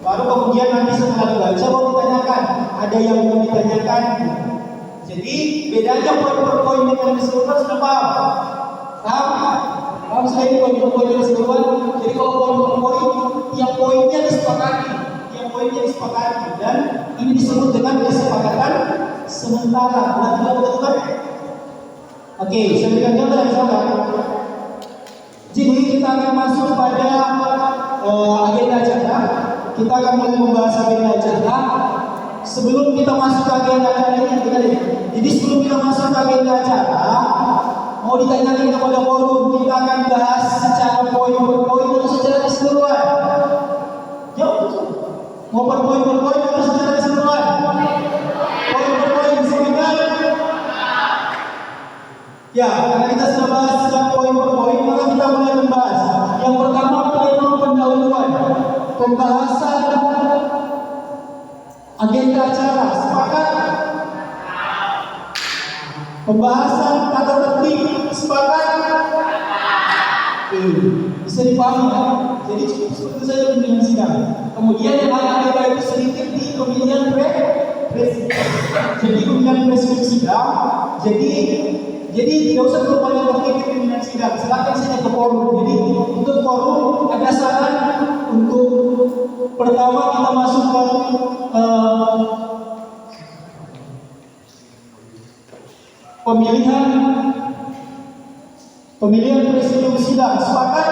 Baru kemudian nanti setelah dibaca baru ditanyakan. Ada yang mau ditanyakan. Jadi bedanya poin per poin dengan keseluruhan sudah paham? Paham saya poin per poin dengan keseluruhan. Jadi kalau poin per poin, tiap poinnya disepakati. Dan ini disebut dengan kesepakatan sementara. Benar tidak betul? Oke, saya berikan contoh yang sama. Jadi kita akan masuk pada agenda acara. Kita akan mulai membahas agenda acara. Sebelum kita masuk ke agenda acara ini, jadi sebelum kita masuk ke agenda acara, mau ditanyakan kepada forum, kita akan bahas secara poin per poin atau secara keseluruhan? Jawab. Mau per poin atau secara keseluruhan? Poin per poin, sebentar. Ya, karena kita sudah bahas secara poin per poin, maka kita mulai membahas. Yang pertama, pleno pendahuluan, pembahasan agenda acara. Sepakat? Pembahasan tata tertib. Sepakat? Bisa dipahami ya? Jadi cukup seperti saja pemilihan sidang. Kemudian yang agenda itu sedikit di pemilihan presiden. Jadi pemilihan presiden sidang. Jadi tidak usah berbanyak tertib di pemilihan sidang. Silakan saja ke forum. Jadi untuk forum ada saran untuk pertama kita masukkan pemilihan presiden sidang. Sepakat?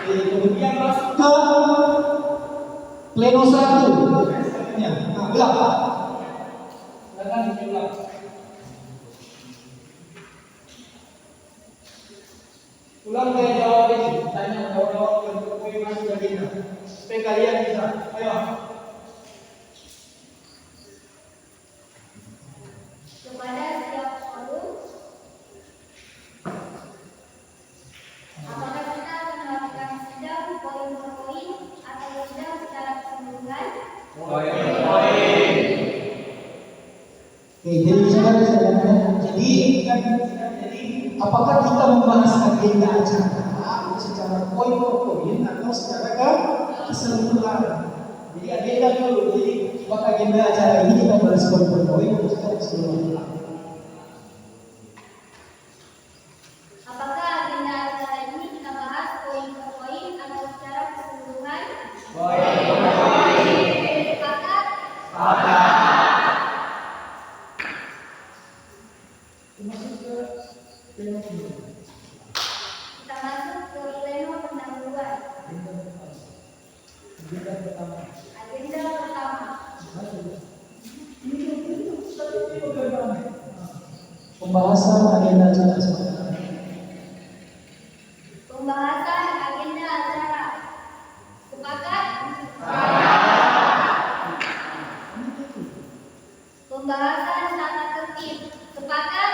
Kemudian masuk ke pleno 1. Nah, gelap. Silakan diulang. Ulang saya jawab ini. Tanya jawab untuk poin masuk agenda. Supaya kalian bisa. Ayo. Kepada setiap forum, apakah kita akan melakukan sidang poin per poin atau sidang secara keseluruhan? Jadi misalnya jadi apakah kita membahas agenda acara secara poin per poin atau secara keseluruhan? Jadi agenda dulu. Jadi apakah agenda acara ini kita bahas poin per poin atau secara keseluruhan? Apakah agenda acara ini kita bahas poin per poin atau secara keseluruhan? Sepakat? Kita masuk ke pleno pendahuluan. Agenda pertama. Pembahasan agenda acara. Pembahasan agenda acara. Sepakat? Pembahasan tata tertib. Sepakat?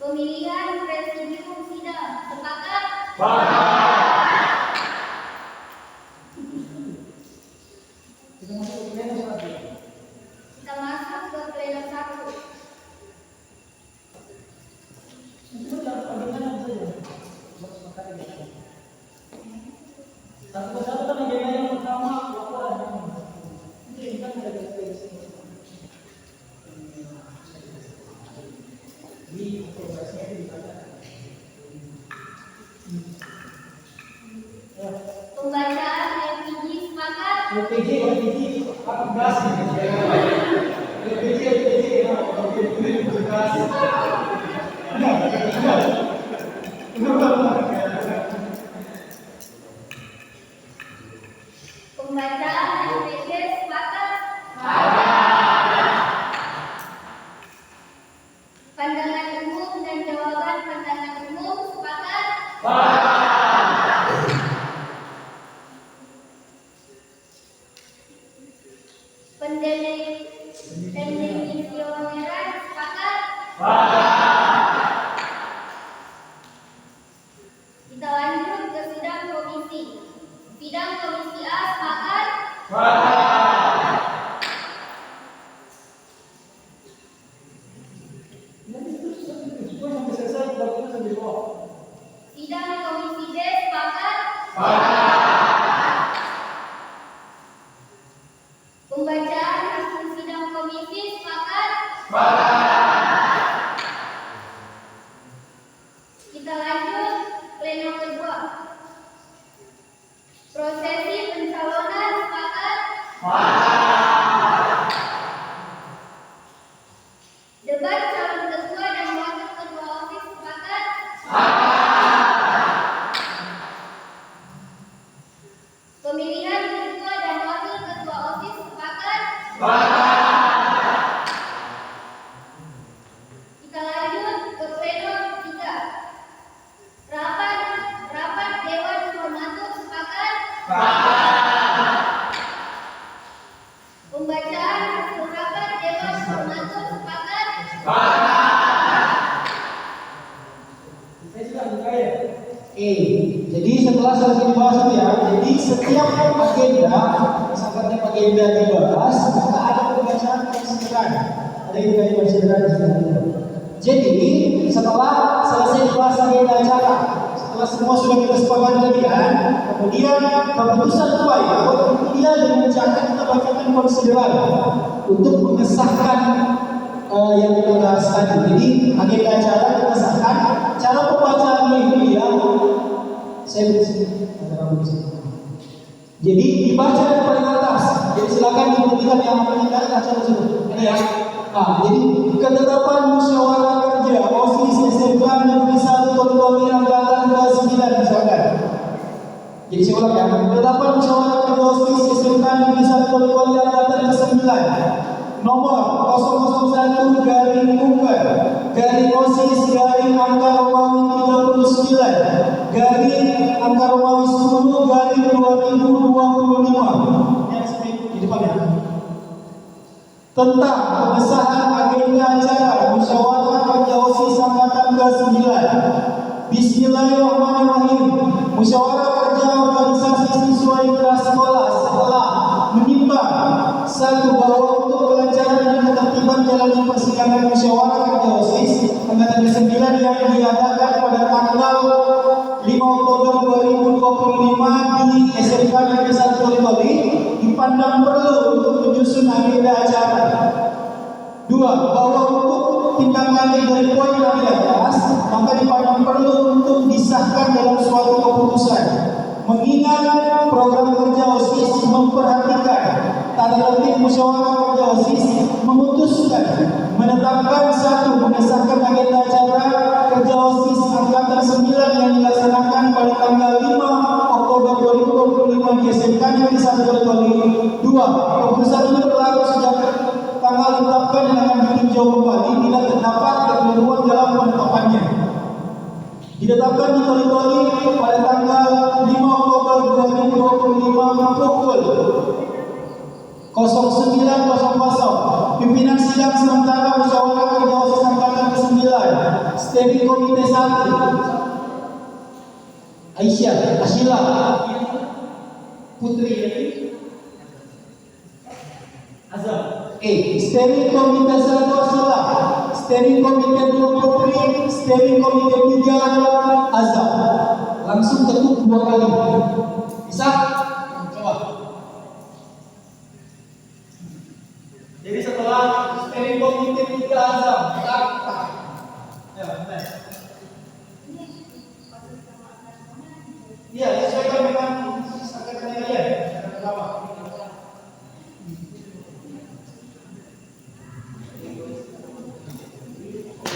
Pemilihan presidium sidang. Sepakat? Kita masuk ke pleno 1. Pembacaan LPG. Sepakat? Pembacaan LPG. Sepakat? Pandangan umum dan jawaban pandangan umum. Sepakat? Pendelisioneran. Sepakat? Kita lanjut ke sidang komisi. Sidang komisi A. Sepakat? Kita lanjut pleno kedua. Prosesi pencalonan sepakat? Debat calon ketua dan wakil ketua OSIS sepakat? Pemilihan ketua dan wakil ketua OSIS sepakat? Kita lanjut ke pleno ketiga. Rapat Dewan Formatur sepakat? Pembacaan hasil rapat Dewan Formatur sepakat? Saya sudah buka ya. Jadi setelah selesai dibahas itu ya, jadi setiap agenda, misalkan agenda dibahas, maka ada pembacaan konsideran. Ada yang dari konsideran di sana. Jadi setelah selesai dibahas agenda acara, setelah semua sudah kita sepakati tadi kan, kemudian keputusan upaya, kemudian dengan cara kita bacakan konsideran untuk mengesahkan yang kita bahas tadi. Jadi agenda acara kita sahkan. Cara pembacaannya ini ya, saya bersih. Jadi dibaca dari paling atas. Jadi silakan diperhatikan yang mendengar acara tersebut. Ini ya. Jadi ketetapan musyawarah kerja OSIS SMK Negeri 1 Tori angkatan ke-9 misalkan. Jadi saya ulang ya. Ketetapan musyawarah kerja OSIS SMK Negeri 1 Tori angkatan ke-9. Nomor 001 garing Uker garing OSIS garing angka Romawi 39 garing angka Romawi 10 garing 2025. Ini ada di depan ya. Tentang pengesahan agenda acara musyawarah kerja OSIS angkatan ke-9. Bismillahirrahmanirrahim. Musyawarah kerja organisasi siswa intrasekolah setelah menimbang satu bahwa untuk kelancaran dan ketertiban jalannya persidangan musyawarah kerja OSIS angkatan ke-9 yang diadakan pada tanggal 5 Oktober 2025 di SMK Negeri 1 Tori dipandang perlu untuk menyusun agenda acara. 2. Bahwa untuk tindak lanjut dari poin yang di atas, maka dipandang perlu untuk disahkan dalam suatu keputusan. Mengingat program kerja OSIS memperhatikan tata tertib musyawarah kerja OSIS memutuskan menetapkan satu mengesahkan agenda acara kerja OSIS angkatan 9 yang dilaksanakan pada tanggal 5 Oktober 2025 di SMK Negeri 1 Tori. 2. Keputusan ini berlaku sejak tanggal ditetapkan dan akan ditinjau kembali bila terdapat kekeliruan dalam penetapannya. Ditetapkan di Tori pada tanggal 5 Oktober 2025 pukul 09.00. Pimpinan sidang sementara musyawarah kerja OSIS angkatan ke-9 Steering Komite 1 Aisyah Ashila Putri Azam. Steering Komite 1 Ashila, Steering Komite 2 Putri, Steering Komite 3 Azam. Langsung ketuk 2 kali. Bisa? Coba. Jadi setelah Steering Komite 3 Azam, tak. Ya, benar. Iya, sesuaikan dengan angkatan kalian. Pertama.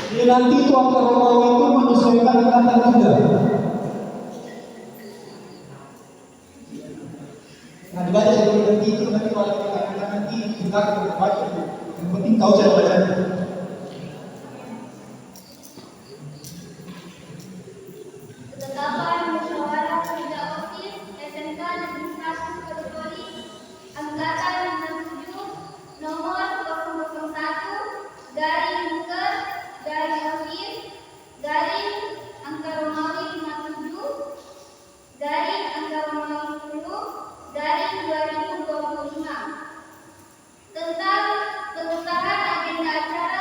Jadi nanti itu angka Romawi itu menyesuaikan angkatan juga. Nah, dibaca sebelum nanti itu nanti kalau kita nanti kita baca. Yang penting tahu cara bacanya. Ketetapan musyawarah kerja OSIS SMK Negeri 1 Tori angkatan 67 nomor 001 garing Buker garing OSIS garing angka Romawi 57 garing angka Romawi 10 garing 2025 tentang pengesahan agenda acara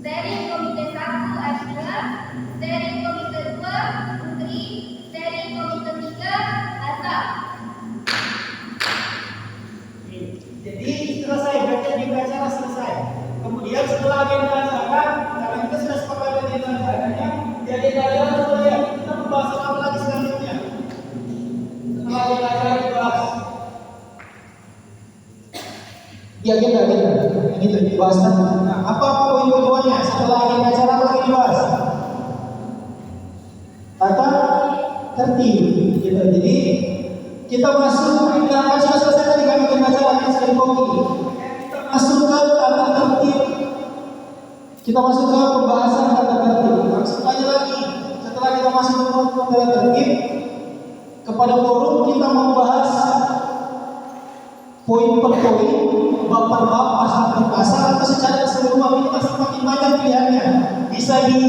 Steering Komite 1 Ashila, Steering Komite 2 Putri, Steering Komite 3 Azam. Jadi setelah saya bagian di acara selesai. Kemudian setelah agenda acara, karena kita sudah sepakat agenda acaranya, di agenda acara kemudian kita membahas apa lagi selanjutnya. Setelah agenda acara dibahas. Di agenda yang itu dibahas nanti. Nah, apa poin keduanya setelah agenda acara apa lagi dibahas? Tata tertib, gitu. Jadi kita masuk kita sudah selesai tadi kan agenda acara yang sudah dikopi. Kita masuk ke tata tertib. Kita masuk ke pembahasan tata tertib. Langsung aja lagi. Setelah kita masuk ke tata tertib, kepada forum kita membahas poin per poin, bab per bab, pasal per pasal, atau secara keseluruhan. Ini masih makin banyak pilihannya. Bisa di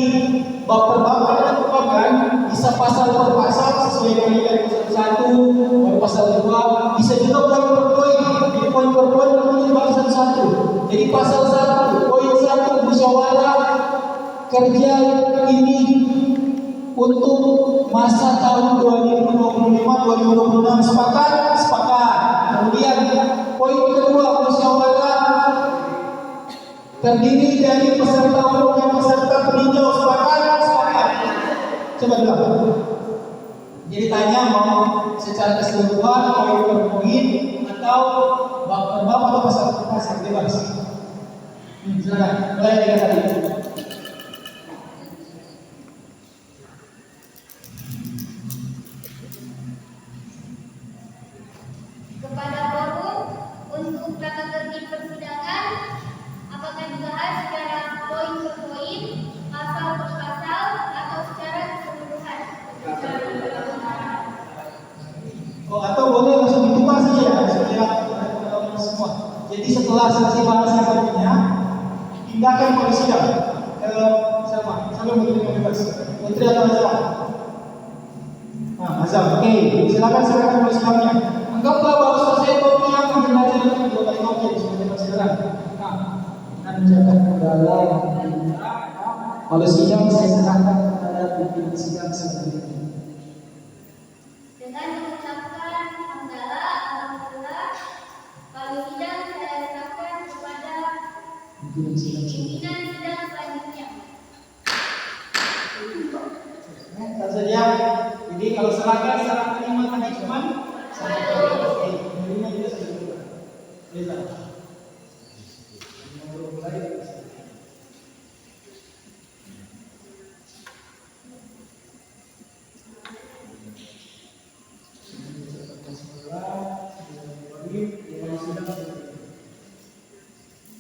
bab per bab, ada bab kan, bisa pasal per pasal sesuai dengan pasal 1, baru pasal 2, bisa juga poin per poin. Jadi poin per poin nanti dibahas satu-satu. Jadi pasal 1, poin 1, musyawarah kerja ini untuk masa tahun 2025-2026 sepakat. Kemudian poin kedua, musyawarah terdiri dari peserta umum dan peserta peninjau sepakat. Coba dulu. Jadi tanya mau secara keseluruhan poin per poin atau bab per bab atau pasal per pasal, bebas. Silakan. Mulai dari tadi. Kepada forum untuk tata tertib persidangan, apakah dibahas secara poin per poin, pasal per pasal, atau secara keseluruhan? Oh, atau boleh langsung ditukar saja ya, supaya teman-teman semua. Jadi setelah selesai bahas yang tadinya, pindahkan ke sidang ke sama begitu bebas. Putri atau Azam? Nah, Azam, oke. Silakan ke sidangnya. Anggaplah baru selesai kopi yang agenda acara dua kali kopi sebagai persidangan. Nah, dan menjaga kendala kalau sidang saya serahkan kepada pimpinan sidang sebagai Dengan mengucapkan hamdalah, alhamdulillah, kalau sidang saya serahkan kepada pimpinan sidang selanjutnya. Dan saja, jadi kalau serahkan terima tadi cuman ini juga sudah berubah. Bisa.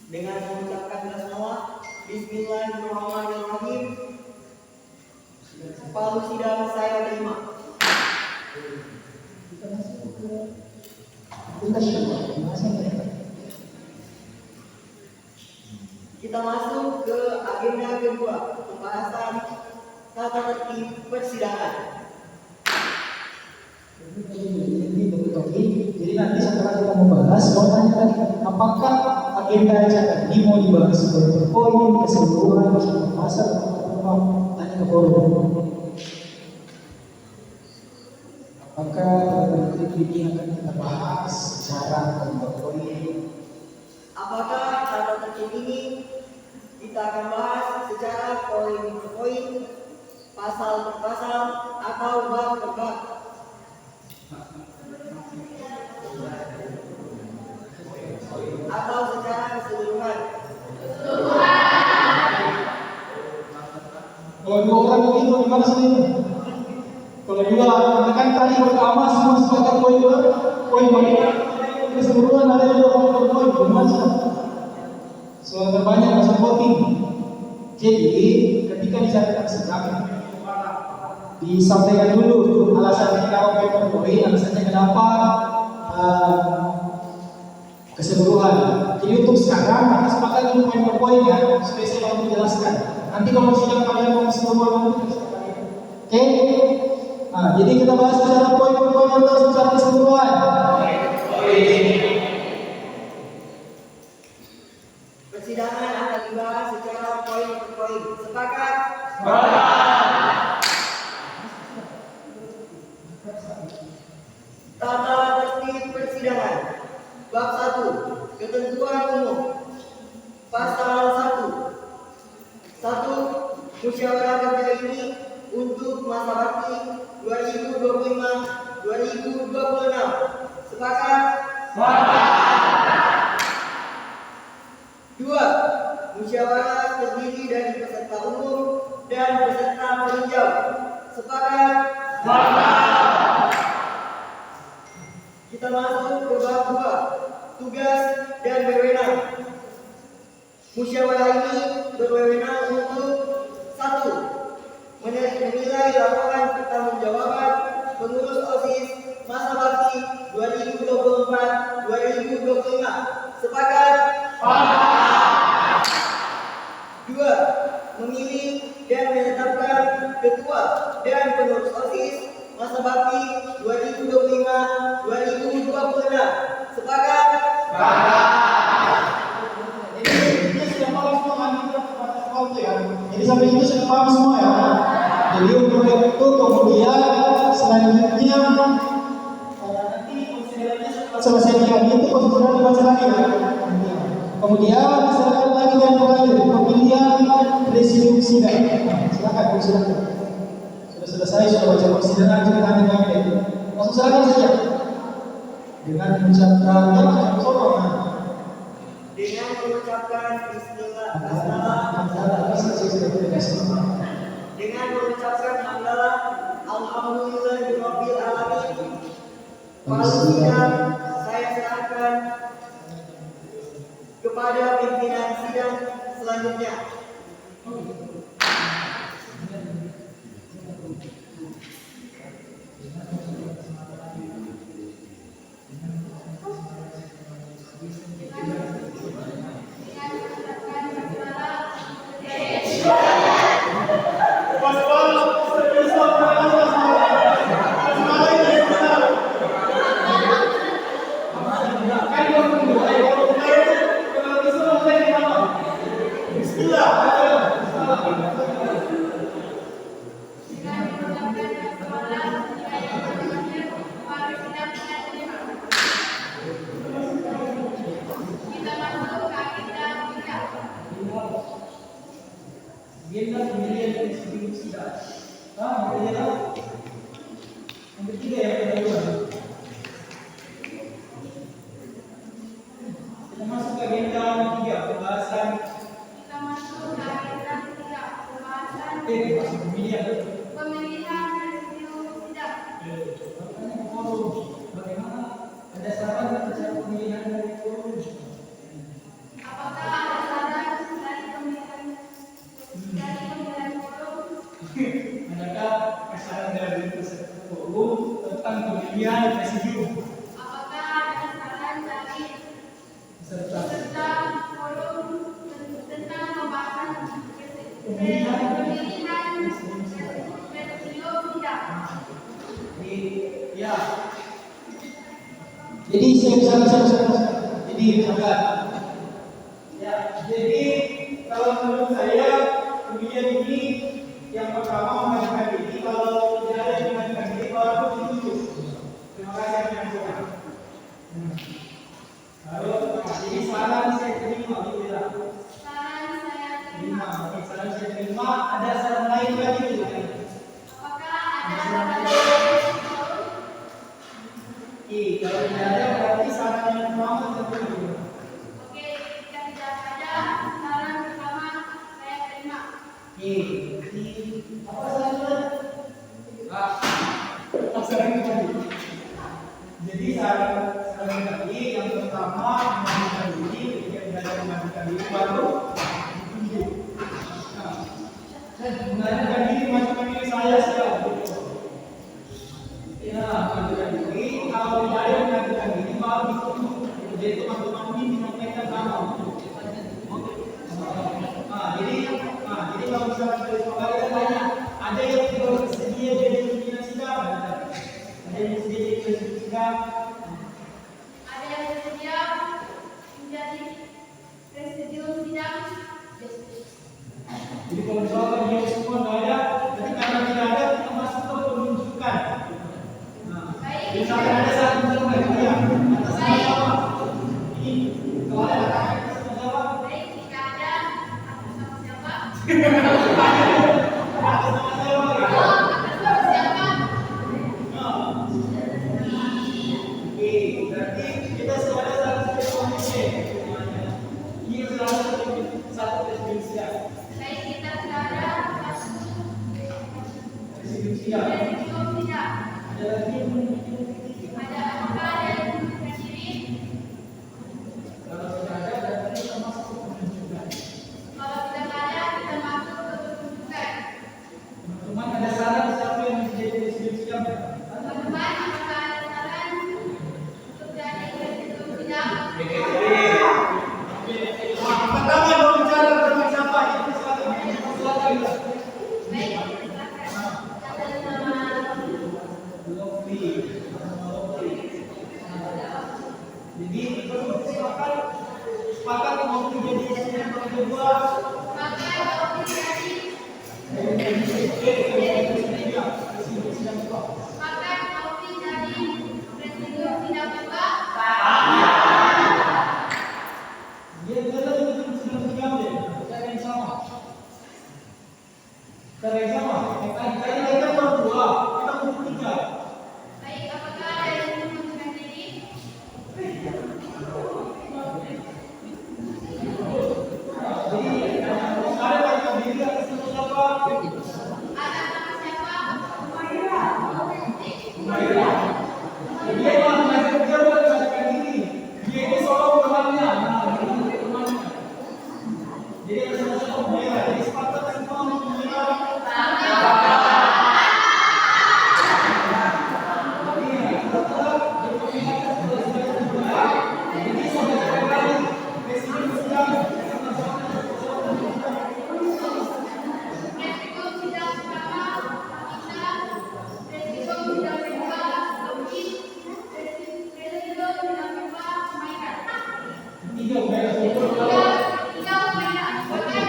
Dengan mengucapkan basmalah, Bismillahirrahmanirrahim. Palu sidang saya terima. Kita masuk ke agenda kedua, pembahasan tata tertib persidangan. Jadi nanti setelah kita membahas, mau tanya lagi, apakah agenda acara ini mau dibahas poin per poin, keseluruhan, pasal atau tanya ke forum. Apakah tata tertib ini akan kita bahas secara poin per poin? Apakah tata tertib ini kita akan bahas secara poin per poin, pasal per pasal, atau bab per bab? Atau secara keseluruhan? Kalau dua orang begitu gimana sih? Kalau dua, kan tadi pertama semua sepakat poin keseluruhan ada juga poin gimana sih? Soal terbanyak masuk voting. Jadi ketika dicatatkan sidang disampaikan dulu alasan kenapa poin per poin, alasannya kenapa keseluruhan. Jadi untuk sekarang kita sepakat dulu poin per poin ya, supaya saya mau menjelaskan. Nanti kalau sidang kalian mau keseluruhan nanti oke? Nah, jadi kita bahas secara poin per poin atau secara keseluruhan. Persidangan akan dibahas secara poin per Bismillahirrahmanirrahim. Sepakat? Tata tertib persidangan. Bab 1. Ketentuan umum. Pasal 1. Musyawarah kerja ini untuk masa bakti 2025-2026. Sepakat? 2. Musyawarah terdiri dari peserta umum dan peserta peninjau. Sepakat? Kita masuk ke bab 2. Tugas dan wewenang. Musyawarah ini berwenang untuk 1. Menilai laporan pertanggungjawaban pengurus OSIS masa bakti 2024-2025. Sepakat? 2. Memilih dan menetapkan ketua dan pengurus OSIS masa bakti 2025-2026. Sepakat? Jadi sampai itu sudah paham semua ya. Jadi untuk itu kemudian selanjutnya nanti selesai dengan itu konstitusi dibaca lagi ya. Kemudian diserahkan lagi yang terakhir pemilihan presidium sidang. Silakan. Sudah selesai sudah baca persidangan ceritanya lagi. Langsung silakan saja. Dengan mengucapkan Dengan mengucapkan Bismillah. Dengan mengucapkan hamdalah alhamdulillahirabbil alamin. Sidang saya serahkan kepada pimpinan sidang selanjutnya. Agenda pemilihan presidium sidang. Yang ketiga ya, kita masuk ke agenda yang ketiga, pembahasan. Masuk pemilihan presidium sidang. Bagaimana ada saran dan cara pemilihan dari forum? Apakah ada saran dari pemilihan forum? Adakah saran dari peserta forum tentang pemilihan presidium? Apakah ada saran dari Peserta forum tentang pembahasan pemilihan presidium sidang? Ya. Jadi saya jadi misalkan Ya, jadi kalau menurut saya pemilihan ini yang pertama mengajukan diri, kalau tidak ada yang mengajukan diri baru ditunjuk. Terima kasih yang mengajukan. Lalu, jadi saran saya terima, tidak? Saran saya terima. Oke, saran saya terima. Ada saran lain lagi tidak? Apakah ada saran dari forum? Kalau tidak ada berarti saran yang pertama terima. Oke, jika tidak ada saran pertama saya terima. Apa sarannya? Saran tadi. Jadi saran tadi yang pertama mengajukan diri, ketika tidak ada mengajukan diri baru ditunjuk. Mengajukan diri saya siapa? Ya, mengajukan diri. Kalau tidak ada mengajukan diri baru ditunjuk. Jadi teman-teman ini menyampaikan nama. Jadi kalau misalnya dari kalian tanya, ada yang bersedia jadi pimpinan sidang? Ada yang bersedia jadi pimpinan sidang? Ada yang bersedia menjadi presidium sidang? Jadi kalau misalkan dia semua nggak ada, berarti karena tidak ada kita masuk ke penunjukan. Nah, misalkan ada satu misalkan dia atas nama siapa? Ini kalau ada atas nama siapa? Baik, jika ada atas nama siapa? Atas nama siapa? Oh, atas nama siapa? Oke, berarti kita sudah ada satu spesifikasi. Ini sudah ada satu spesifikasi. Baik, kita sudah ada satu Spesifikasi. cukup tidak. Ada lagi Ada apakah ada yang mengundurkan diri? kalau tidak ada berarti kita masuk ke penunjukan. Kalau tidak ada, kita masuk ke penunjukan. Teman-teman ada saran siapa yang menjadi spesifikasi? Teman-teman, apakah ada saran untuk jadi presiden sidang? Pertama mau bicara dengan siapa? Itu silakan. Baik, silakan. Atas nama Lofi. Jadi sepakat mau menjadi yang kedua. maka kalau terjadi, maka kalau terjadi presiden sidang juga. Dia adalah yang sudah diambil. Cara yang sama. Cara yang sama. Kita berdua, kita bertiga. Baik, apakah ada yang mengundurkan diri? Jadi ada lagi diri atas nama siapa? Ada nama siapa? Dia yang mengajar dia bukan mengajarkan diri. Dia ini seorang temannya. Jadi ada sama-sama merah. Jadi sepakat semua merah. Presiden sidang pertama, kita. Presiden sidang kedua, Lofi. Presiden sidang kedua, Maika. Tiga merah. Tiga Maika. Silakan.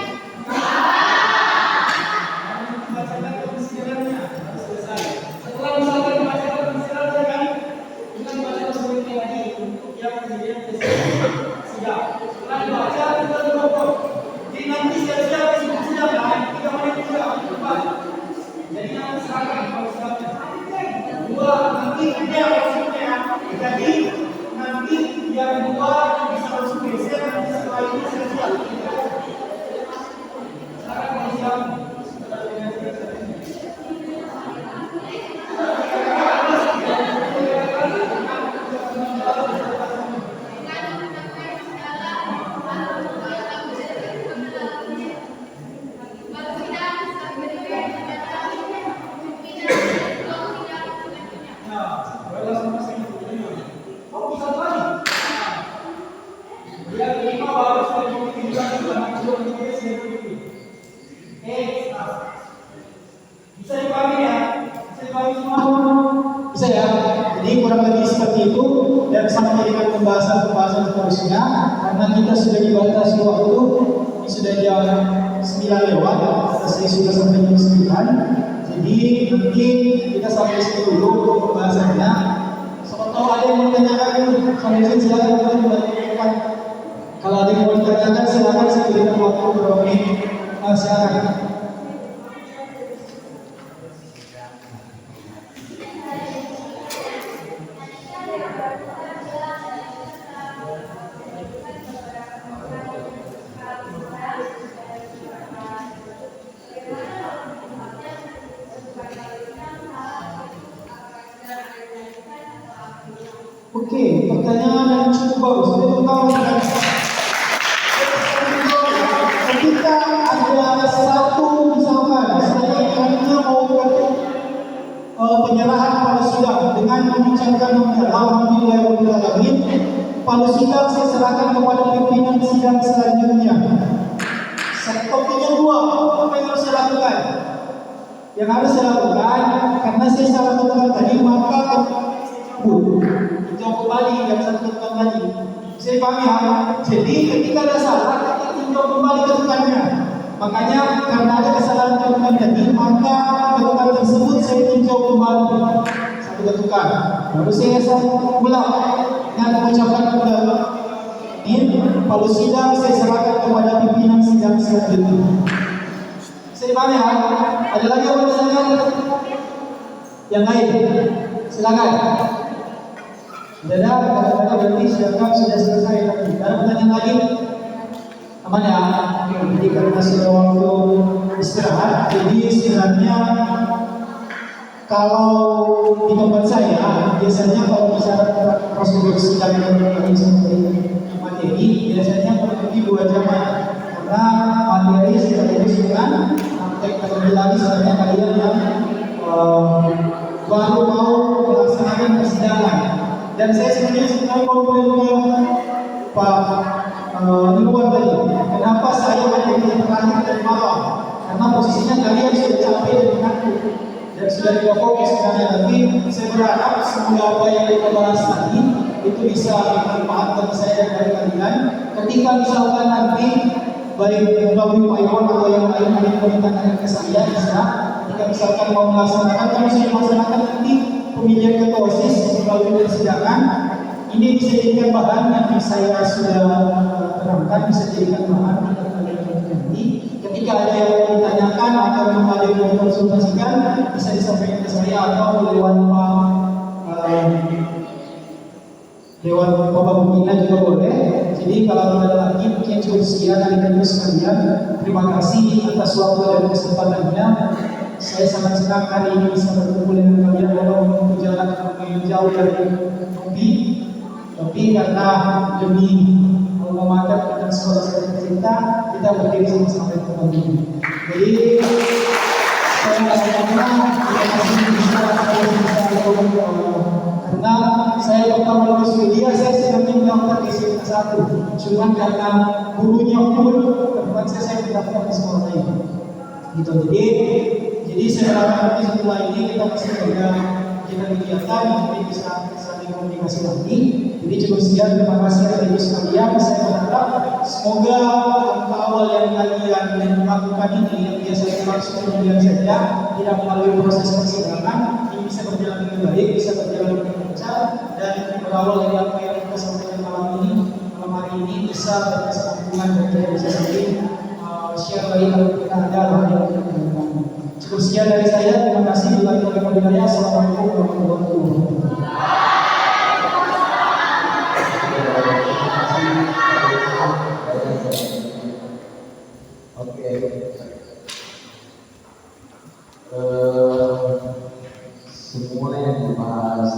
Membacakan persidangannya harus selesai. Setelah misalkan membacakan persidangannya kan, kita membacakan sebagai tadi untuk yang presiden sidang. Setelah dibaca kita dipotong. Jadi nanti siap-siap sebelum sidang kan, 3 menit juga depan. Jadi nanti silakan kalau sidangnya. Dua nanti dia maksudnya. Jadi nanti yang dua yang bisa masuk geser nanti setelah ini siap-siap. Silakan kalau sidang. Bisa dipahami ya? Bisa dipahami semua? Bisa ya? Jadi kurang lebih seperti itu dan sama dengan pembahasan-pembahasan seterusnya karena kita sudah dibatasi waktu ini sudah jam 9 lewat saya sudah sampai jam 9 jadi nanti kita sampai sini dulu untuk pembahasannya siapa tahu ada yang mau ditanyakan sampai sini silakan kita ditanyakan kalau ada yang mau ditanyakan silakan saya berikan waktu berapa menit silakan. Oke, pertanyaan yang cukup bagus. Saya tahu dengan ketika ada satu misalkan saya hanya mau penyerahan pada sidang dengan mengucapkan alhamdulillah rabbil alamin, pada sidang saya serahkan kepada pimpinan sidang selanjutnya. Topiknya dua, apa yang harus saya lakukan? Yang harus saya lakukan karena saya salah katakan tadi maka jawab kembali yang saya tentukan tadi. Saya pahami ya. Jadi ketika ada salah kita tinjau kembali ketentuannya. Makanya karena ada kesalahan ketukan tadi, maka ketukan tersebut saya tinjau kembali satu ketukan. Lalu saya ulang dengan mengucapkan ini kalau sidang saya serahkan kepada pimpinan sidang selanjutnya. Saya mana ya? Ada lagi yang bertanya? Yang lain? Silakan. Sudah ada, kata-kata berarti silakan sudah selesai. Ada pertanyaan lagi? Aman ya? Jadi karena sudah waktu istirahat, jadi istilahnya kalau di tempat saya biasanya kalau bicara prosedur sidang ini seperti materi, biasanya berarti 2 jam karena materi sekaligus dengan praktek. Terlebih lagi sebenarnya kalian yang baru mau melaksanakan persidangan. Dan saya sebenarnya komplain ke Pak Irwan tadi, kenapa saya materi terakhir dari malam? Karena posisinya kalian sudah capek dengan dan sudah tidak fokus sebenarnya. Tapi saya berharap semoga apa yang kita bahas tadi itu bisa bermanfaat bagi saya dan bagi kalian. Ketika misalkan nanti baik melalui Pak Irwan atau yang lain bertanya ke saya, bisa jika misalkan mau melaksanakan, kalau saya melaksanakan nanti pemilihan ketua OSIS melalui persidangan, ini bisa dijadikan bahan yang saya sudah terangkan, bisa dijadikan bahan untuk kalian nanti. Ketika ada yang ditanyakan atau ada yang dikonsultasikan, bisa disampaikan ke saya atau lewat Dewan Bapak Pembina juga boleh. Jadi kalau ada lagi mungkin cukup sekian dari kami sekalian. Terima kasih atas waktu dan kesempatannya. Saya sangat senang hari ini bisa bertemu dengan kalian walaupun jalan yang jauh dari Nopi. Tapi karena demi alma mater dan sekolah saya tercinta, kita berdiri sama-sama dengan ini. Jadi saya karena saya pertama lulus kuliah, saya sedang mendaftar di SMA 1. Cuma karena gurunya full, terpaksa saya mendaftar ke sekolah lain. Gitu. Jadi saya harapkan nanti setelah ini kita masih ada kegiatan, nanti bisa saling komunikasi lagi. Jadi cukup sekian, terima kasih atas ibu sekalian. Saya berharap semoga awal yang kalian lakukan ini yang biasanya langsung kemudian saja tidak melalui proses persidangan, ini bisa berjalan dengan baik, bisa berjalan dengan lancar, dan berawal dari apa yang kita sampaikan malam hari ini bisa berkesinambungan dan kita bisa saling share lagi kalau kita ada hal yang kita lakukan. Cukup sekian dari saya, terima kasih. Assalamualaikum warahmatullahi wabarakatuh. Oke. Semua yang dibahas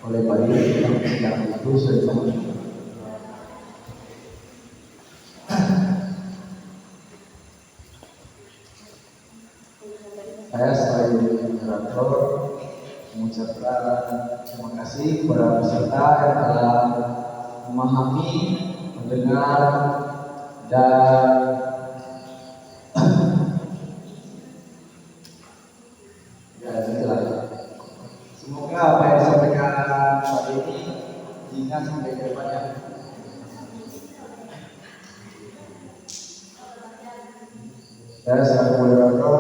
oleh Pak Iri dalam persidangan itu sudah ditemukan. Saya sebagai moderator mengucapkan terima kasih kepada peserta yang telah memahami, mendengar, dan ya itulah. Semoga apa yang disampaikan saat ini diingat sampai ke depannya. Saya selaku moderator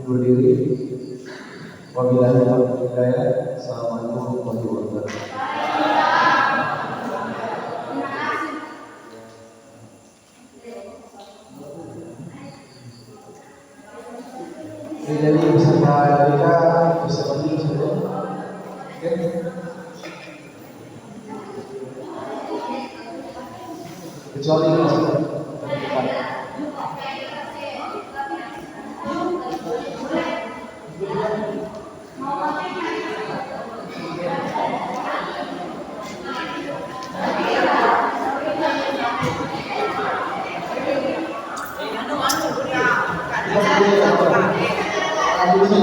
undur diri. Wabillahi taufiq hidayah. Assalamualaikum warahmatullahi wabarakatuh. Jadi beserta kita bisa berdiri saja. Oke. Kecuali masuk ke depan. Bisa